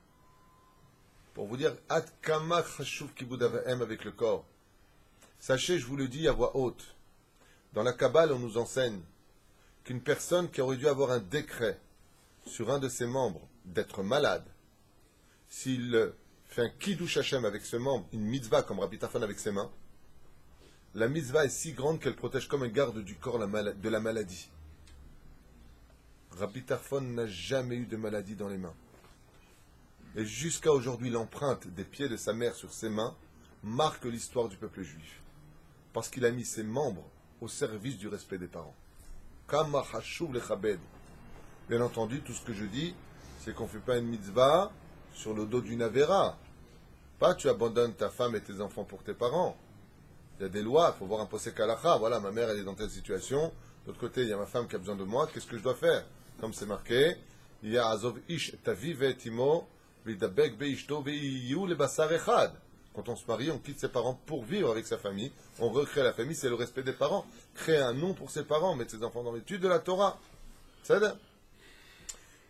Pour vous dire, Ad kama chashuv kibud avaim avec le corps. Sachez, je vous le dis à voix haute, dans la Kabbale, on nous enseigne qu'une personne qui aurait dû avoir un décret sur un de ses membres d'être malade, s'il fait un kiddush Hashem avec ce membre, une mitzvah comme Rabbi Tarfon avec ses mains, la mitzvah est si grande qu'elle protège comme un garde du corps de la maladie. Rabbi Tarfon n'a jamais eu de maladie dans les mains. Et jusqu'à aujourd'hui, l'empreinte des pieds de sa mère sur ses mains marque l'histoire du peuple juif. Parce qu'il a mis ses membres au service du respect des parents. Kama hashuv lechabed. Bien entendu, tout ce que je dis, c'est qu'on ne fait pas une mitzvah sur le dos d'une avéra. Pas tu abandonnes ta femme et tes enfants pour tes parents. Il y a des lois, il faut voir un posek halacha. Voilà, ma mère elle est dans telle situation. De l'autre côté, il y a ma femme qui a besoin de moi. Qu'est-ce que je dois faire? Comme c'est marqué, il y a azov ish tavi ve'etimo v'idabek be'ishto ve'iyu lebasar echad. Quand on se marie, on quitte ses parents pour vivre avec sa famille. On recrée la famille, c'est le respect des parents. Créer un nom pour ses parents, mettre ses enfants dans l'étude de la Torah. C'est ça?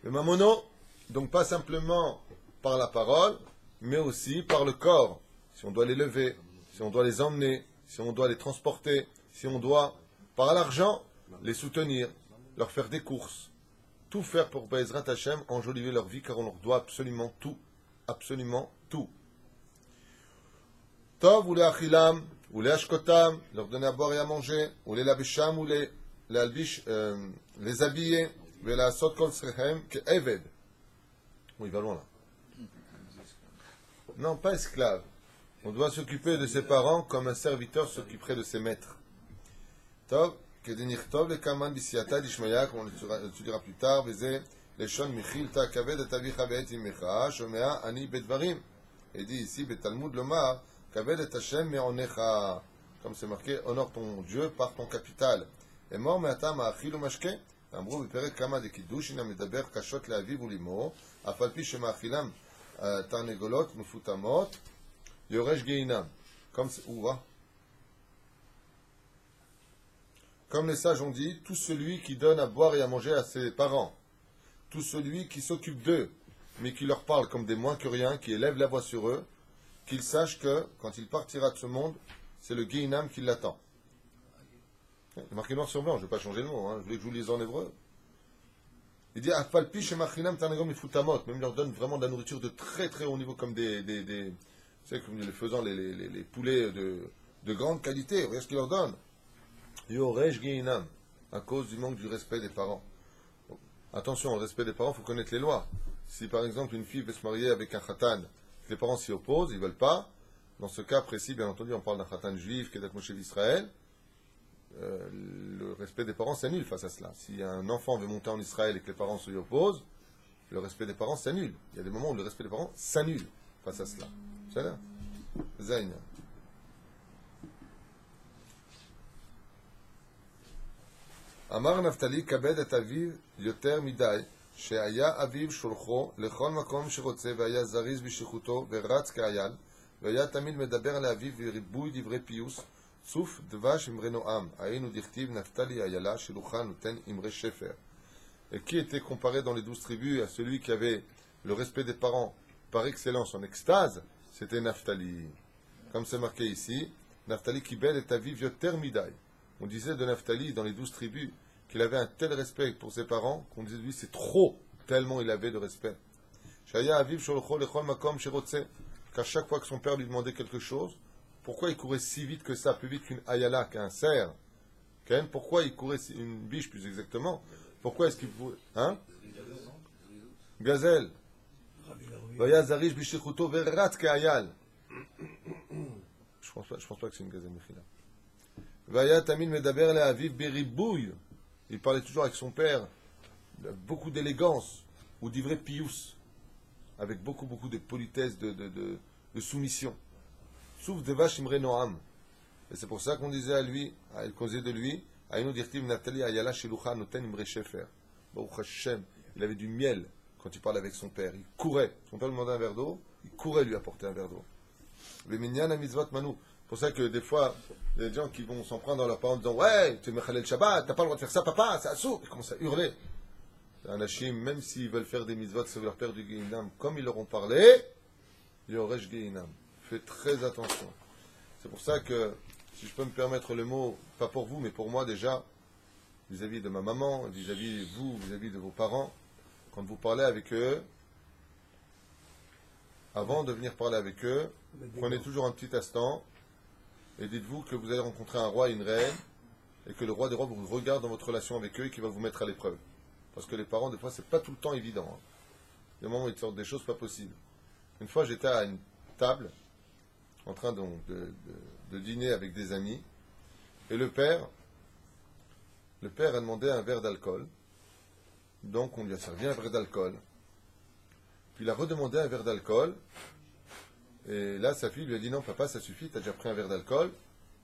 Le mamono, donc pas simplement par la parole, mais aussi par le corps. Si on doit les lever, si on doit les emmener, si on doit les transporter, si on doit, par l'argent, les soutenir, leur faire des courses. Tout faire pour Be'ezrat Hashem, enjoliver leur vie, car on leur doit absolument tout. Absolument tout. Tov ou les achilam, ou les ashkotam, leur donner à boire et à manger, ou les labisham, ou les albish, les habiller, et la sot kol srehem, que eved. Oui, il va loin là. Non, pas esclave. On doit s'occuper de ses parents comme un serviteur s'occuperait de ses maîtres. Tov, que denirtov le kaman bisiata d'ishmaya, comme on l'étudiera plus tard, veze, les shon michilta kaved et avicha be'et imecha, shomea ani bedvarim. Et dit ici, betalmud lomar, kaved et Hashem me'onecha. Comme c'est marqué, honore ton Dieu par ton capital. אמור מעתה מאכיל ומשקה. אמרו בפרק כמה דקידושין המדבר קשות לאביו ולאמו, אף על פי שמאכילם תרנגולות מפותמות, יורש גיהינם. Comme les sages ont dit, tout celui qui donne à boire et à manger à ses parents, tout celui qui s'occupe d'eux, mais qui leur parle comme des moins que rien, qui élève la voix sur eux, qu'il sache que, quand il partira de ce monde, c'est le Gehinam qui l'attend. C'est marqué noir sur blanc, je ne vais pas changer le mot, je voulais que je vous lise en hébreu. Il dit, Afalpi shemachinam tarnegom ifutamot, même leur donne vraiment de la nourriture de très très haut niveau, comme des vous savez, comme les faisant les poulets de grande qualité, regardez ce qu'il leur donne. Yoresh Gehinam, à cause du manque du respect des parents. Bon, attention, le respect des parents, il faut connaître les lois. Si par exemple une fille veut se marier avec un khatan, les parents s'y opposent, ils ne veulent pas, dans ce cas précis, bien entendu, on parle d'un khatan juif, Kedat Moshe d'Israël, le respect des parents s'annule face à cela. Si un enfant veut monter en Israël et que les parents s'y opposent, le respect des parents s'annule. Il y a des moments où le respect des parents s'annule face à cela. C'est là. Zayn. אמר נפתלי כבד את אביו יותר מדי, שהיה אביו שולחו לכל מקום שרוצה והיה זריז בשליחותו ורץ כאייל, והיה תמיד מדבר לאביו בריבוי דברי פיוס, צוף דבש אמרי נועם, היינו דכתיב נפתלי איילה שלוחה נותן אמרי שפר. Et qui était comparé dans les 12 tribus à celui qui avait le respect des parents par excellence en extase, c'était Naphtali. Comme c'est marqué ici, Naphtali kibel et aviv yoter midai. On disait de Naphtali dans les 12 tribus qu'il avait un tel respect pour ses parents qu'on disait de lui c'est trop, tellement il avait de respect. Shaya aviv sholcho lechol makom shirotse, qu'à chaque fois que son père lui demandait quelque chose, pourquoi il courait si vite que ça, plus vite qu'une ayala, qu'un cerf? Pourquoi il courait une biche plus exactement? Pourquoi est-ce qu'il pouvait... Hein? Gazelle. Vaya zarish bishichuto verat ke'ayal. Je pense pas que c'est une gazelle mechila. Vaya tamid medaber le aviv beribouy. Il parlait toujours avec son père, beaucoup d'élégance, ou d'ivré pious, avec beaucoup de politesse, de soumission. Sauf de vache imre noam. Et c'est pour ça qu'on disait à lui, elle causait de lui, Aïnou dirtiv Nathalie ayala shilucha noten imre shefer. Baruch Hashem, il avait du miel quand il parlait avec son père. Il courait. Son père lui demandait un verre d'eau, il courait lui apporter un verre d'eau. Le minyan mitzvot manu. C'est pour ça que des fois, il y a des gens qui vont s'en prendre dans leurs parents en disant ouais, tu es mechalel Shabbat, t'as pas le droit de faire ça, papa, c'est assourd. Ils commencent à hurler. Un hachim, même s'ils veulent faire des mitzvot, c'est leur père du Gehinam, comme ils leur ont parlé, il y aurait Gehinam. Faites très attention. C'est pour ça que, si je peux me permettre le mot, pas pour vous, mais pour moi déjà, vis-à-vis de ma maman, vis-à-vis de vous, vis-à-vis de vos parents, quand vous parlez avec eux, avant de venir parler avec eux, prenez toujours un petit instant et dites-vous que vous allez rencontrer un roi et une reine et que le roi des rois vous regarde dans votre relation avec eux et qu'il va vous mettre à l'épreuve. Parce que les parents, des fois, c'est pas tout le temps évident. Hein. Il y a des moments où ils sortent des choses pas possibles. Une fois, j'étais à une table, en train donc de dîner avec des amis, et le père a demandé un verre d'alcool, donc on lui a servi un verre d'alcool, puis il a redemandé un verre d'alcool, et là sa fille lui a dit non papa ça suffit, t'as déjà pris un verre d'alcool,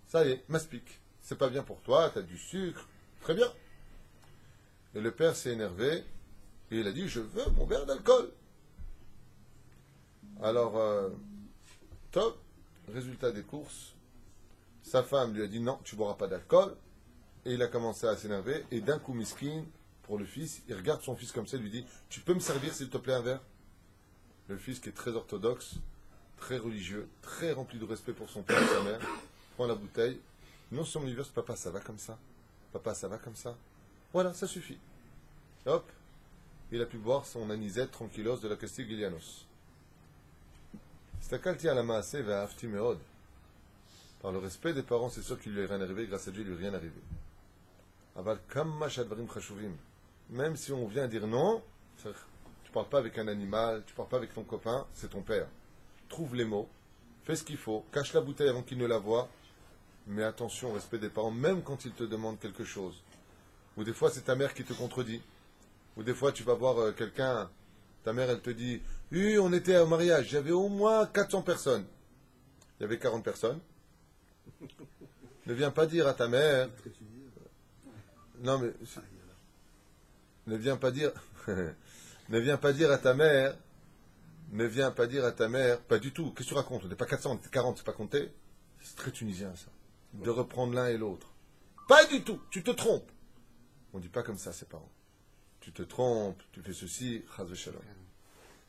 ça y est, m'aspique, c'est pas bien pour toi, t'as du sucre, très bien. Et le père s'est énervé, et il a dit je veux mon verre d'alcool. Alors, top, résultat des courses, sa femme lui a dit non, tu ne boiras pas d'alcool. Et il a commencé à s'énerver. Et d'un coup, miskin, pour le fils, il regarde son fils comme ça, il lui dit tu peux me servir s'il te plaît un verre? Le fils qui est très orthodoxe, très religieux, très rempli de respect pour son père et sa mère, prend la bouteille. Non seulement lui verse papa, ça va comme ça? Papa, ça va comme ça? Voilà, ça suffit. Hop, il a pu boire son anisette tranquillos de la Castiglianos. Stakalti à la maaseh ve'ahavti meod. Par le respect des parents, c'est sûr qu'il lui est rien arrivé, grâce à Dieu, il lui est rien arrivé. Aval kamma shadvarim chashuvim. Même si on vient dire non, tu ne parles pas avec un animal, tu ne parles pas avec ton copain, c'est ton père. Trouve les mots, fais ce qu'il faut, cache la bouteille avant qu'il ne la voie, mais attention au respect des parents, même quand ils te demandent quelque chose. Ou des fois, c'est ta mère qui te contredit. Ou des fois, tu vas voir quelqu'un, ta mère, elle te dit oui, on était au mariage, j'avais au moins 400 personnes. Il y avait 40 personnes. Ne viens pas dire à ta mère Non, mais ne viens pas dire, ne viens pas dire à ta mère, ne viens pas dire à ta mère, pas du tout. Qu'est-ce que tu racontes? On n'est pas 400, on est 40, c'est pas compté. C'est très tunisien ça, de reprendre l'un et l'autre. Pas du tout, tu te trompes. On dit pas comme ça à ses parents. Tu te trompes, tu fais ceci, chas v'shalom.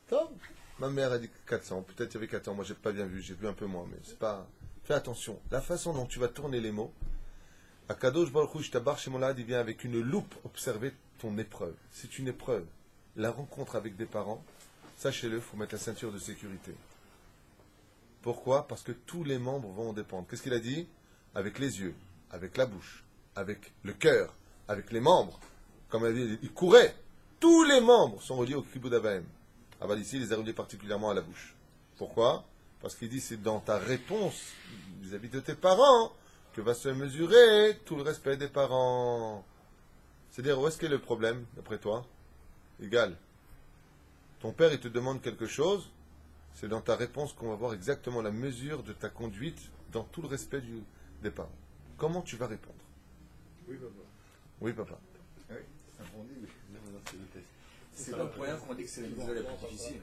Tom, ma mère a dit 400, peut-être il y avait 400, moi j'ai pas bien vu, j'ai vu un peu moins, mais c'est pas... Fais attention, la façon dont tu vas tourner les mots, Akadosh Baruch Hu Shtabar Shemolad, il vient avec une loupe observer ton épreuve. C'est une épreuve. La rencontre avec des parents, sachez-le, il faut mettre la ceinture de sécurité. Pourquoi? Parce que tous les membres vont en dépendre. Qu'est-ce qu'il a dit? Avec les yeux, avec la bouche, avec le cœur, avec les membres. Comme il a dit, il courait. Tous les membres sont reliés au Kibud Avaim. Ah bah ici, il les a reliés particulièrement à la bouche. Pourquoi? Parce qu'il dit, c'est dans ta réponse vis-à-vis de tes parents que va se mesurer tout le respect des parents. C'est-à-dire, où est-ce qu'est le problème, d'après toi? Égal. Ton père, il te demande quelque chose, c'est dans ta réponse qu'on va voir exactement la mesure de ta conduite dans tout le respect des parents. Comment tu vas répondre? Oui, papa. Oui, papa. Oui, on dit, oui. C'est pas pour rien qu'on dit que c'est la mitzvah la plus difficile.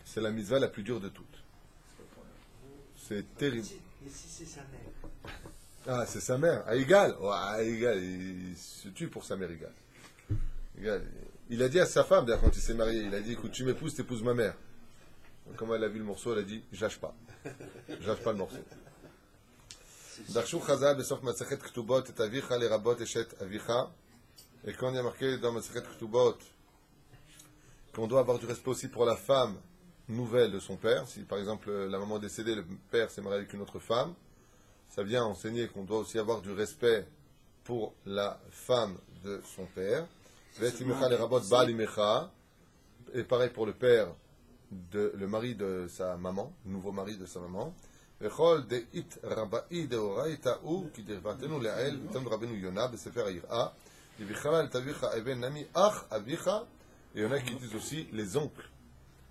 C'est la mitzvah la plus dure de toutes. C'est terrible. Et si c'est sa mère? Ah, c'est sa mère. Ah, égal. Ouais, égal. Il se tue pour sa mère, égal. Égal. Il a dit à sa femme, d'ailleurs, quand il s'est marié, il a dit, écoute, tu m'épouses, t'épouses ma mère. Donc, comme elle a vu le morceau, elle a dit, j'âche pas. J'âche pas le morceau. Darshu Chazal, Besof Masachet Ktubot, et Avicha, les Rabot, Eshet Avicha. Et quand il y a marqué dans Masachet Ktubot qu'on doit avoir du respect aussi pour la femme nouvelle de son père. Si par exemple la maman est décédée, le père s'est marié avec une autre femme, ça vient enseigner qu'on doit aussi avoir du respect pour la femme de son père. Et pareil pour le père, le mari de sa maman, le nouveau mari de sa maman. Et il y en a qui disent aussi les oncles,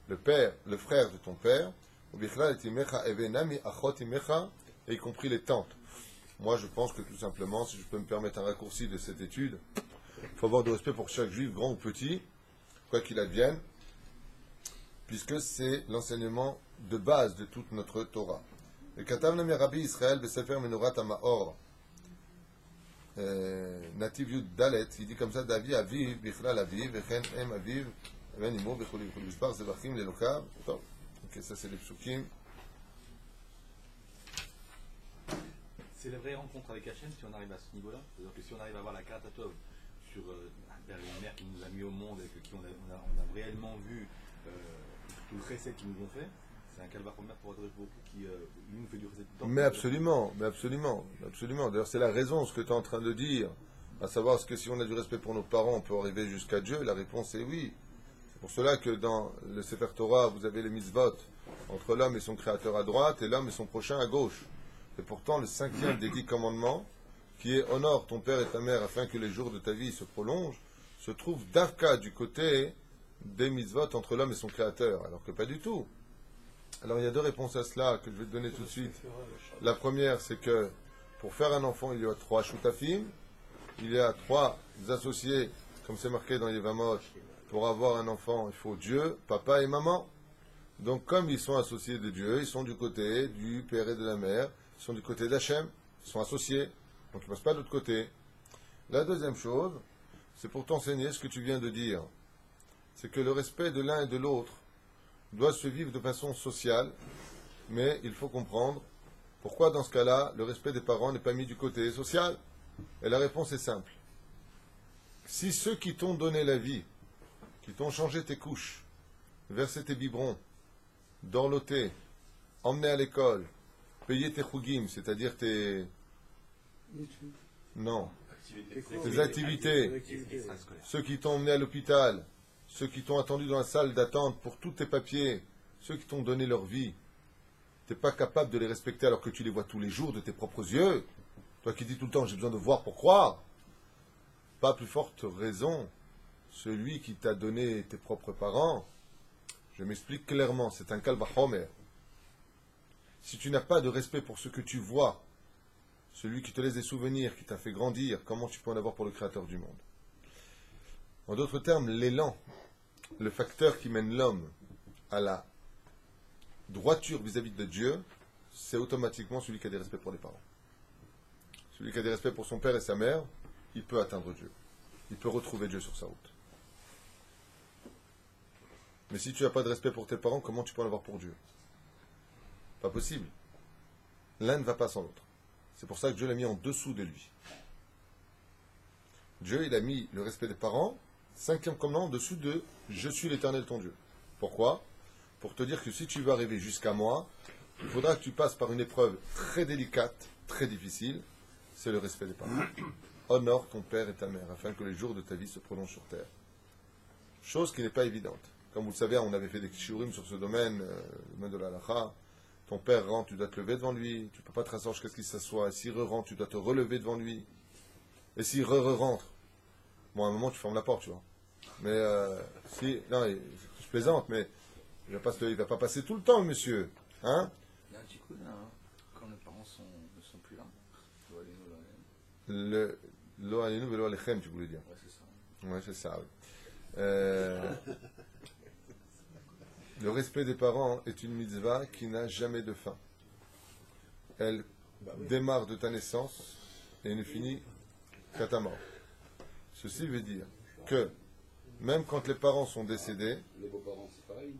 le père, le frère de ton père, et y compris les tantes. Moi, je pense que tout simplement, si je peux me permettre un raccourci de cette étude, il faut avoir du respect pour chaque juif, grand ou petit, quoi qu'il advienne, puisque c'est l'enseignement de base de toute notre Torah. Et Katav Nami Rabbi Israël Besefer Menurat Hamaor, Nativ Yud Dalet, il dit comme ça, Davi Aviv, Bichlal Aviv, Vechen Em Aviv, Ven Imo, Becholi Becholi Bishpar, Zevachim, Lelokav. Ok, ça c'est les psukim. C'est la vraie rencontre avec Hachem si on arrive à ce niveau-là. C'est-à-dire que si on arrive à avoir la carte à Tov sur une mère qui nous a mis au monde et qui on a réellement vu tout le recette qu'ils nous ont fait, c'est un calvaire pour Adresse beaucoup qui nous fait du recette tout le temps. Mais absolument. D'ailleurs, c'est la raison, ce que tu es en train de dire, à savoir ce que si on a du respect pour nos parents, on peut arriver jusqu'à Dieu. La réponse est oui. C'est pour cela que dans le Sefer Torah, vous avez les mitzvot entre l'homme et son créateur à droite et l'homme et son prochain à gauche. Et pourtant, le 5e des 10 commandements, qui est honore ton père et ta mère afin que les jours de ta vie se prolongent, se trouve d'Arka du côté des mitzvot entre l'homme et son créateur, alors que pas du tout. Alors il y a deux réponses à cela que je vais te donner tout de suite. La première, c'est que pour faire un enfant, il y a 3 shutafim, il y a 3 associés, comme c'est marqué dans les Yevamot. Pour avoir un enfant, il faut Dieu, papa et maman. Donc comme ils sont associés de Dieu, ils sont du côté du père et de la mère, ils sont du côté d'Hachem, ils sont associés, donc ils ne passent pas de l'autre côté. La deuxième chose, c'est pour t'enseigner ce que tu viens de dire. C'est que le respect de l'un et de l'autre doit se vivre de façon sociale, mais il faut comprendre pourquoi dans ce cas-là, le respect des parents n'est pas mis du côté social. Et la réponse est simple. Si ceux qui t'ont donné la vie, qui t'ont changé tes couches, versé tes biberons, dorloté, emmené à l'école, payé tes chougim, c'est-à-dire tes... Non. Tes activités, ceux qui t'ont emmené à l'hôpital, ceux qui t'ont attendu dans la salle d'attente pour tous tes papiers, ceux qui t'ont donné leur vie, tu n'es pas capable de les respecter alors que tu les vois tous les jours de tes propres yeux. Toi qui dis tout le temps, j'ai besoin de voir pour croire. Pas plus forte raison, celui qui t'a donné tes propres parents. Je m'explique clairement, c'est un kalba homer. Si tu n'as pas de respect pour ce que tu vois, celui qui te laisse des souvenirs, qui t'a fait grandir, comment tu peux en avoir pour le Créateur du monde? En d'autres termes, l'élan, le facteur qui mène l'homme à la droiture vis-à-vis de Dieu, c'est automatiquement celui qui a des respects pour les parents. Celui qui a des respects pour son père et sa mère, il peut atteindre Dieu. Il peut retrouver Dieu sur sa route. Mais si tu n'as pas de respect pour tes parents, comment tu peux en avoir pour Dieu? Pas possible. L'un ne va pas sans l'autre. C'est pour ça que Dieu l'a mis en dessous de lui. Dieu, il a mis le respect des parents, 5e commandement, en dessous de « Je suis l'Éternel ton Dieu ». Pourquoi? Pour te dire que si tu veux arriver jusqu'à moi, il faudra que tu passes par une épreuve très délicate, très difficile, c'est le respect des parents. Honore ton père et ta mère, afin que les jours de ta vie se prolongent sur terre. Chose qui n'est pas évidente. Comme vous le savez, on avait fait des shiurim sur ce domaine, le domaine de la halakha. Ton père rentre, tu dois te lever devant lui, tu ne peux pas te rasseoir jusqu'à ce qu'il s'assoie. Et s'il re-rentre, tu dois te relever devant lui. Et s'il re-rentre, bon, à un moment, tu fermes la porte, tu vois. Mais si, non, je plaisante, mais il ne va pas passer tout le temps, monsieur. Hein? Il y a un petit coup là, hein, quand les parents ne sont plus là. Le lo alenu velo alechem, tu voulais dire. Ouais, c'est ça. Ouais, c'est ça. Le respect des parents est une mitzvah qui n'a jamais de fin. Elle démarre de ta naissance et ne finit qu'à ta mort. Ceci veut dire que même quand les parents sont décédés, Les beaux-parents, c'est pareil.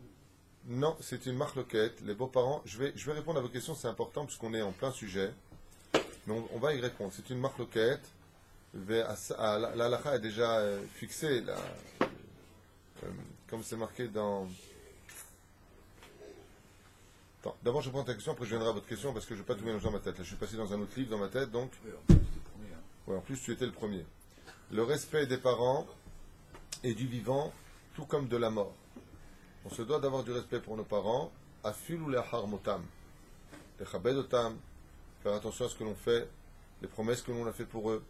non, c'est une marloquette. Les beaux-parents, je vais répondre à vos questions, c'est important puisqu'on est en plein sujet. Mais on va y répondre. C'est une marloquette. La halakha est déjà fixée, là, comme c'est marqué dans... Attends, d'abord je prends ta question, après je viendrai à votre question parce que je ne vais pas tout mélanger dans ma tête. Là, je suis passé dans un autre livre dans ma tête, donc... Oui, en plus, c'était le premier. Hein. Ouais, en plus tu étais le premier. Le respect des parents et du vivant, tout comme de la mort. On se doit d'avoir du respect pour nos parents, afil ou lehar motam, lechabed otam, faire attention à ce que l'on fait, les promesses que l'on a fait pour eux,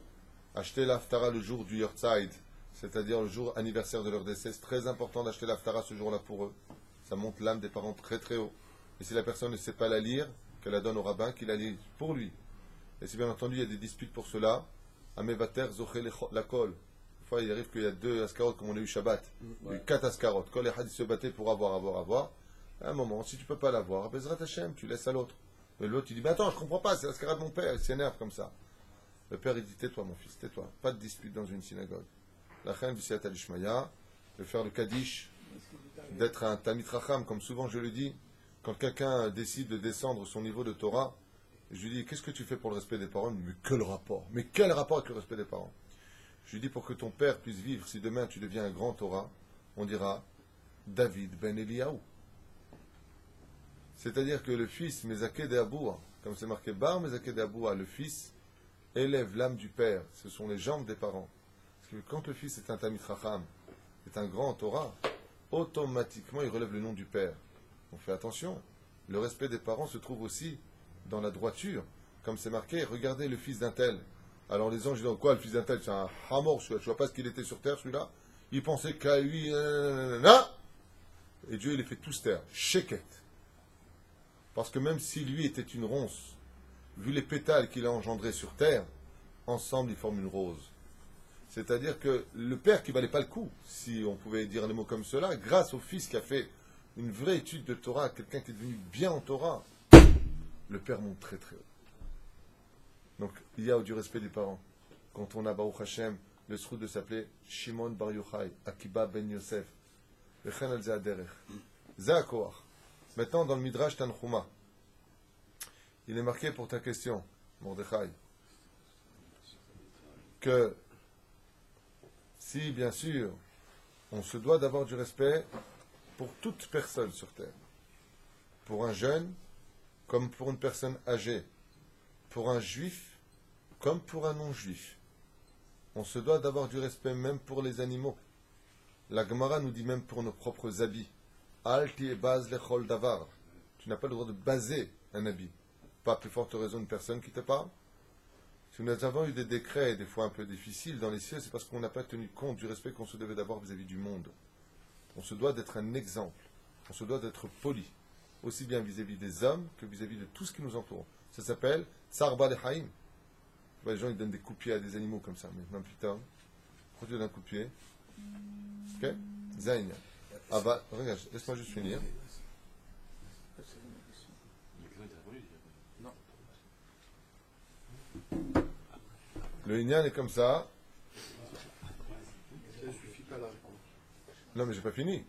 acheter l'haftara le jour du yortzeit, c'est-à-dire le jour anniversaire de leur décès. C'est très important d'acheter l'haftara ce jour-là pour eux. Ça monte l'âme des parents très très haut. Et si la personne ne sait pas la lire, qu'elle la donne au rabbin, qu'il la lise pour lui. Et si bien entendu il y a des disputes pour cela, amevater zoché la kol. Une fois il arrive qu'il y a 2 askarot comme on a eu Shabbat. Il y a eu 4 askarot. Kol les hadiths se battaient pour avoir. À un moment, si tu ne peux pas l'avoir, Bezrat Hashem, tu laisses à l'autre. Mais l'autre il dit, mais attends, je ne comprends pas, c'est l'ascarat de mon père, il s'énerve comme ça. Le père il dit, tais-toi mon fils, tais-toi. Pas de dispute dans une synagogue. La reine Bisiat al-Ishmaya, de faire le Kaddish, d'être un Tamit Racham, comme souvent je le dis, quand quelqu'un décide de descendre son niveau de Torah, je lui dis, qu'est-ce que tu fais pour le respect des parents? Mais quel rapport? Mais quel rapport avec le respect des parents? Je lui dis, pour que ton père puisse vivre, si demain tu deviens un grand Torah, on dira David ben Eliyahu. C'est-à-dire que le fils, Mezaké de Aboua, comme c'est marqué Bar Mezaké de Aboua, le fils élève l'âme du père, ce sont les jambes des parents. Parce que quand le fils est un Tamit Racham, est un grand Torah, automatiquement il relève le nom du père. On fait attention, le respect des parents se trouve aussi dans la droiture, comme c'est marqué, regardez le fils d'un tel. Alors les anges disent, quoi le fils d'un tel? C'est un hamor, je ne vois pas ce qu'il était sur terre celui-là. Il pensait qu'à lui, et Dieu il les fait tous taire, sheket. Parce que même si lui était une ronce, vu les pétales qu'il a engendrés sur terre, ensemble ils forment une rose. C'est-à-dire que le père qui ne valait pas le coup, si on pouvait dire des mots comme cela, grâce au fils qui a fait une vraie étude de Torah, quelqu'un qui est devenu bien en Torah, le père monte très très haut. Donc il y a du respect des parents. Quand on a Baruch Hashem, le sroud de s'appeler Shimon Bar Yochai, Akiba ben Yosef, Vechen al Zaderech, Zakoach. Maintenant dans le Midrash Tanchuma, il est marqué pour ta question, Mordechai, que si bien sûr on se doit d'avoir du respect pour toute personne sur terre, pour un jeune comme pour une personne âgée, pour un juif comme pour un non-juif. On se doit d'avoir du respect même pour les animaux. La Gemara nous dit même pour nos propres habits. Alti et base lechol davar. Tu n'as pas le droit de baser un habit. Pas plus forte raison une personne qui te parle. Si nous avons eu des décrets, des fois un peu difficiles dans les cieux, c'est parce qu'on n'a pas tenu compte du respect qu'on se devait d'avoir vis-à-vis du monde. On se doit d'être un exemple. On se doit d'être poli. Aussi bien vis-à-vis des hommes que vis-à-vis de tout ce qui nous entoure. Ça s'appelle Tsar Ba Lechaim. vois, les gens ils donnent des coups de pied à des animaux comme ça, mais non putain, pourquoi tu donnes un coup de pied? Ok? Zayn. Ah bah, regarde, laisse-moi juste finir. Le Inyan est comme ça. Ça ne suffit pas la réponse. Non, mais j'ai pas fini.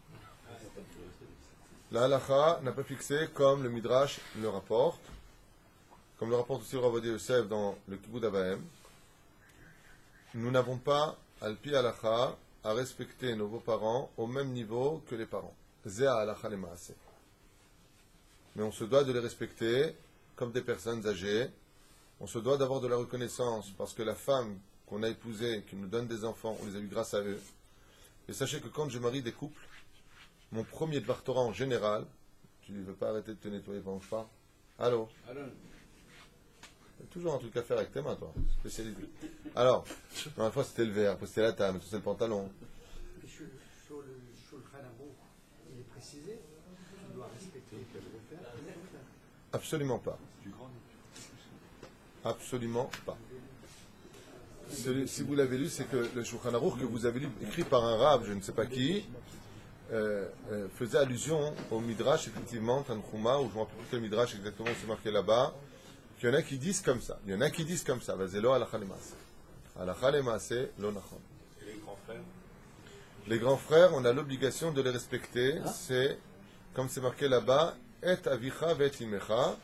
La halacha n'a pas fixé comme le Midrash le rapporte, comme le rapporte aussi le Rav Ovadia Yosef dans le Kibbout Avahem. Nous n'avons pas, al-pi halacha, à respecter nos beaux-parents au même niveau que les parents. Zéa halacha le maaseh. Mais on se doit de les respecter comme des personnes âgées. On se doit d'avoir de la reconnaissance parce que la femme qu'on a épousée, qui nous donne des enfants, on les a eus grâce à eux. Et sachez que quand je marie des couples, mon premier Dvar Torah en général, tu ne veux pas arrêter de te nettoyer pendant que je parle? Allô? Alors, Il y a toujours un truc à faire avec tes mains, toi. Spécialisé. Alors, la dernière fois c'était le verre, après c'était la table, c'était le pantalon. Sur le Shulchan Aruch, il est précisé, tu dois respecter tel repère. Absolument pas. Absolument pas. Si vous l'avez lu, c'est que le Shulchan Aruch que vous avez lu, écrit par un rab, je ne sais pas qui, faisait allusion au Midrash, effectivement, Tanchuma, ou je ne me rappelle plus quel Midrash exactement, c'est marqué là-bas. Il y en a qui disent comme ça. Il y en a qui disent comme ça. Vazelo halacha lema'aseh. Halacha lema'aseh lo nachon. Et les grands frères? Les grands frères, on a l'obligation de les respecter. C'est, comme c'est marqué là-bas, et avicha vet imecha.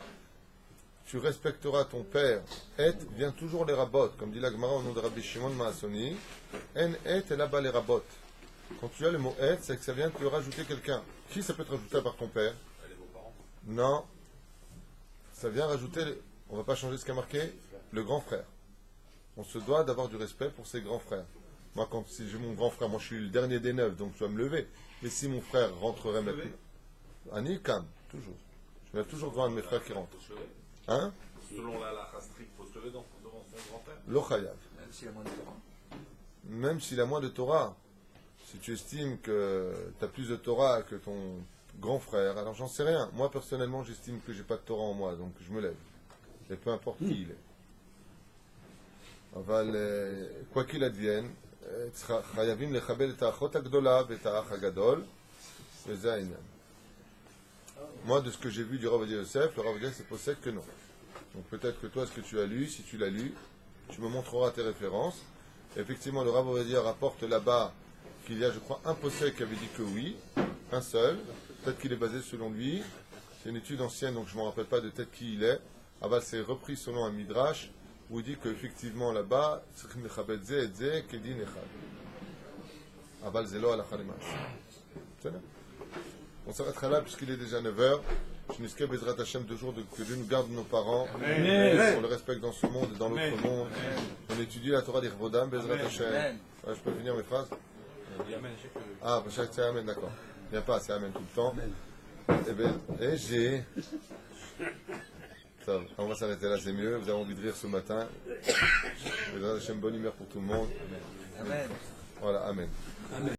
Tu respecteras ton père. Et vient toujours les rabot. Comme dit la Gemara au nom de Rabbi Shimon Maasoni. En et est là-bas les rabot. Quand tu as le mot et, c'est que ça vient te rajouter quelqu'un. Qui ça peut te rajouter par ton père? Les beaux-parents? Non. Ça vient rajouter, on ne va pas changer ce qui a marqué, le grand frère. On se doit d'avoir du respect pour ses grands frères. Moi, si j'ai mon grand frère, moi je suis le dernier des 9, donc je dois me lever. Mais si mon frère rentrerait maintenant. Ani Kam, toujours. Je me lève toujours devant un de mes frères qui rentre. Faut se lever. Hein? Selon la halakha stricte, il faut se lever devant son grand-père. Lo chayav. Même s'il a moins de Torah. Même s'il a moins de Torah. Si tu estimes que tu as plus de Torah que ton grand frère, alors j'en sais rien. Moi, personnellement, j'estime que j'ai pas de Torah en moi, donc je me lève. Et peu importe qui il est. Quoi qu'il advienne, chayavim lechabel et ha'achot hagdola et ha'ach hagadol, וזה העניין. Moi, de ce que j'ai vu du Rav Ovadia Yosef, le Rav Ovadia c'est possède que non. Donc peut-être que toi, ce que tu as lu, si tu l'as lu, tu me montreras tes références. Et effectivement, le Rav Ovadia rapporte là-bas qu'il y a, je crois, un possède qui avait dit que oui, un seul. Peut-être qu'il est basé selon lui. C'est une étude ancienne, donc je ne me rappelle pas de tête qui il est. Aval, c'est repris selon un midrash où il dit qu'effectivement là-bas, Aval, zelo halacha lema'aseh. On s'arrêtera là puisqu'il est déjà 9h. Je n'escape Bezrat Hashem 2 jours que Dieu nous garde nos parents. On le respecte dans ce monde et dans l'autre monde. On étudie la Torah d'Irvodam, Bezrat Hashem. Ouais, je peux finir mes phrases? Ah, c'est Amen, d'accord. Il n'y a pas, c'est Amen tout le temps. Eh bien, j'ai. Ça, on va s'arrêter là, c'est mieux. Vous avez envie de rire ce matin. Bezrat Hashem, bonne humeur pour tout le monde. Amen. Voilà, Amen.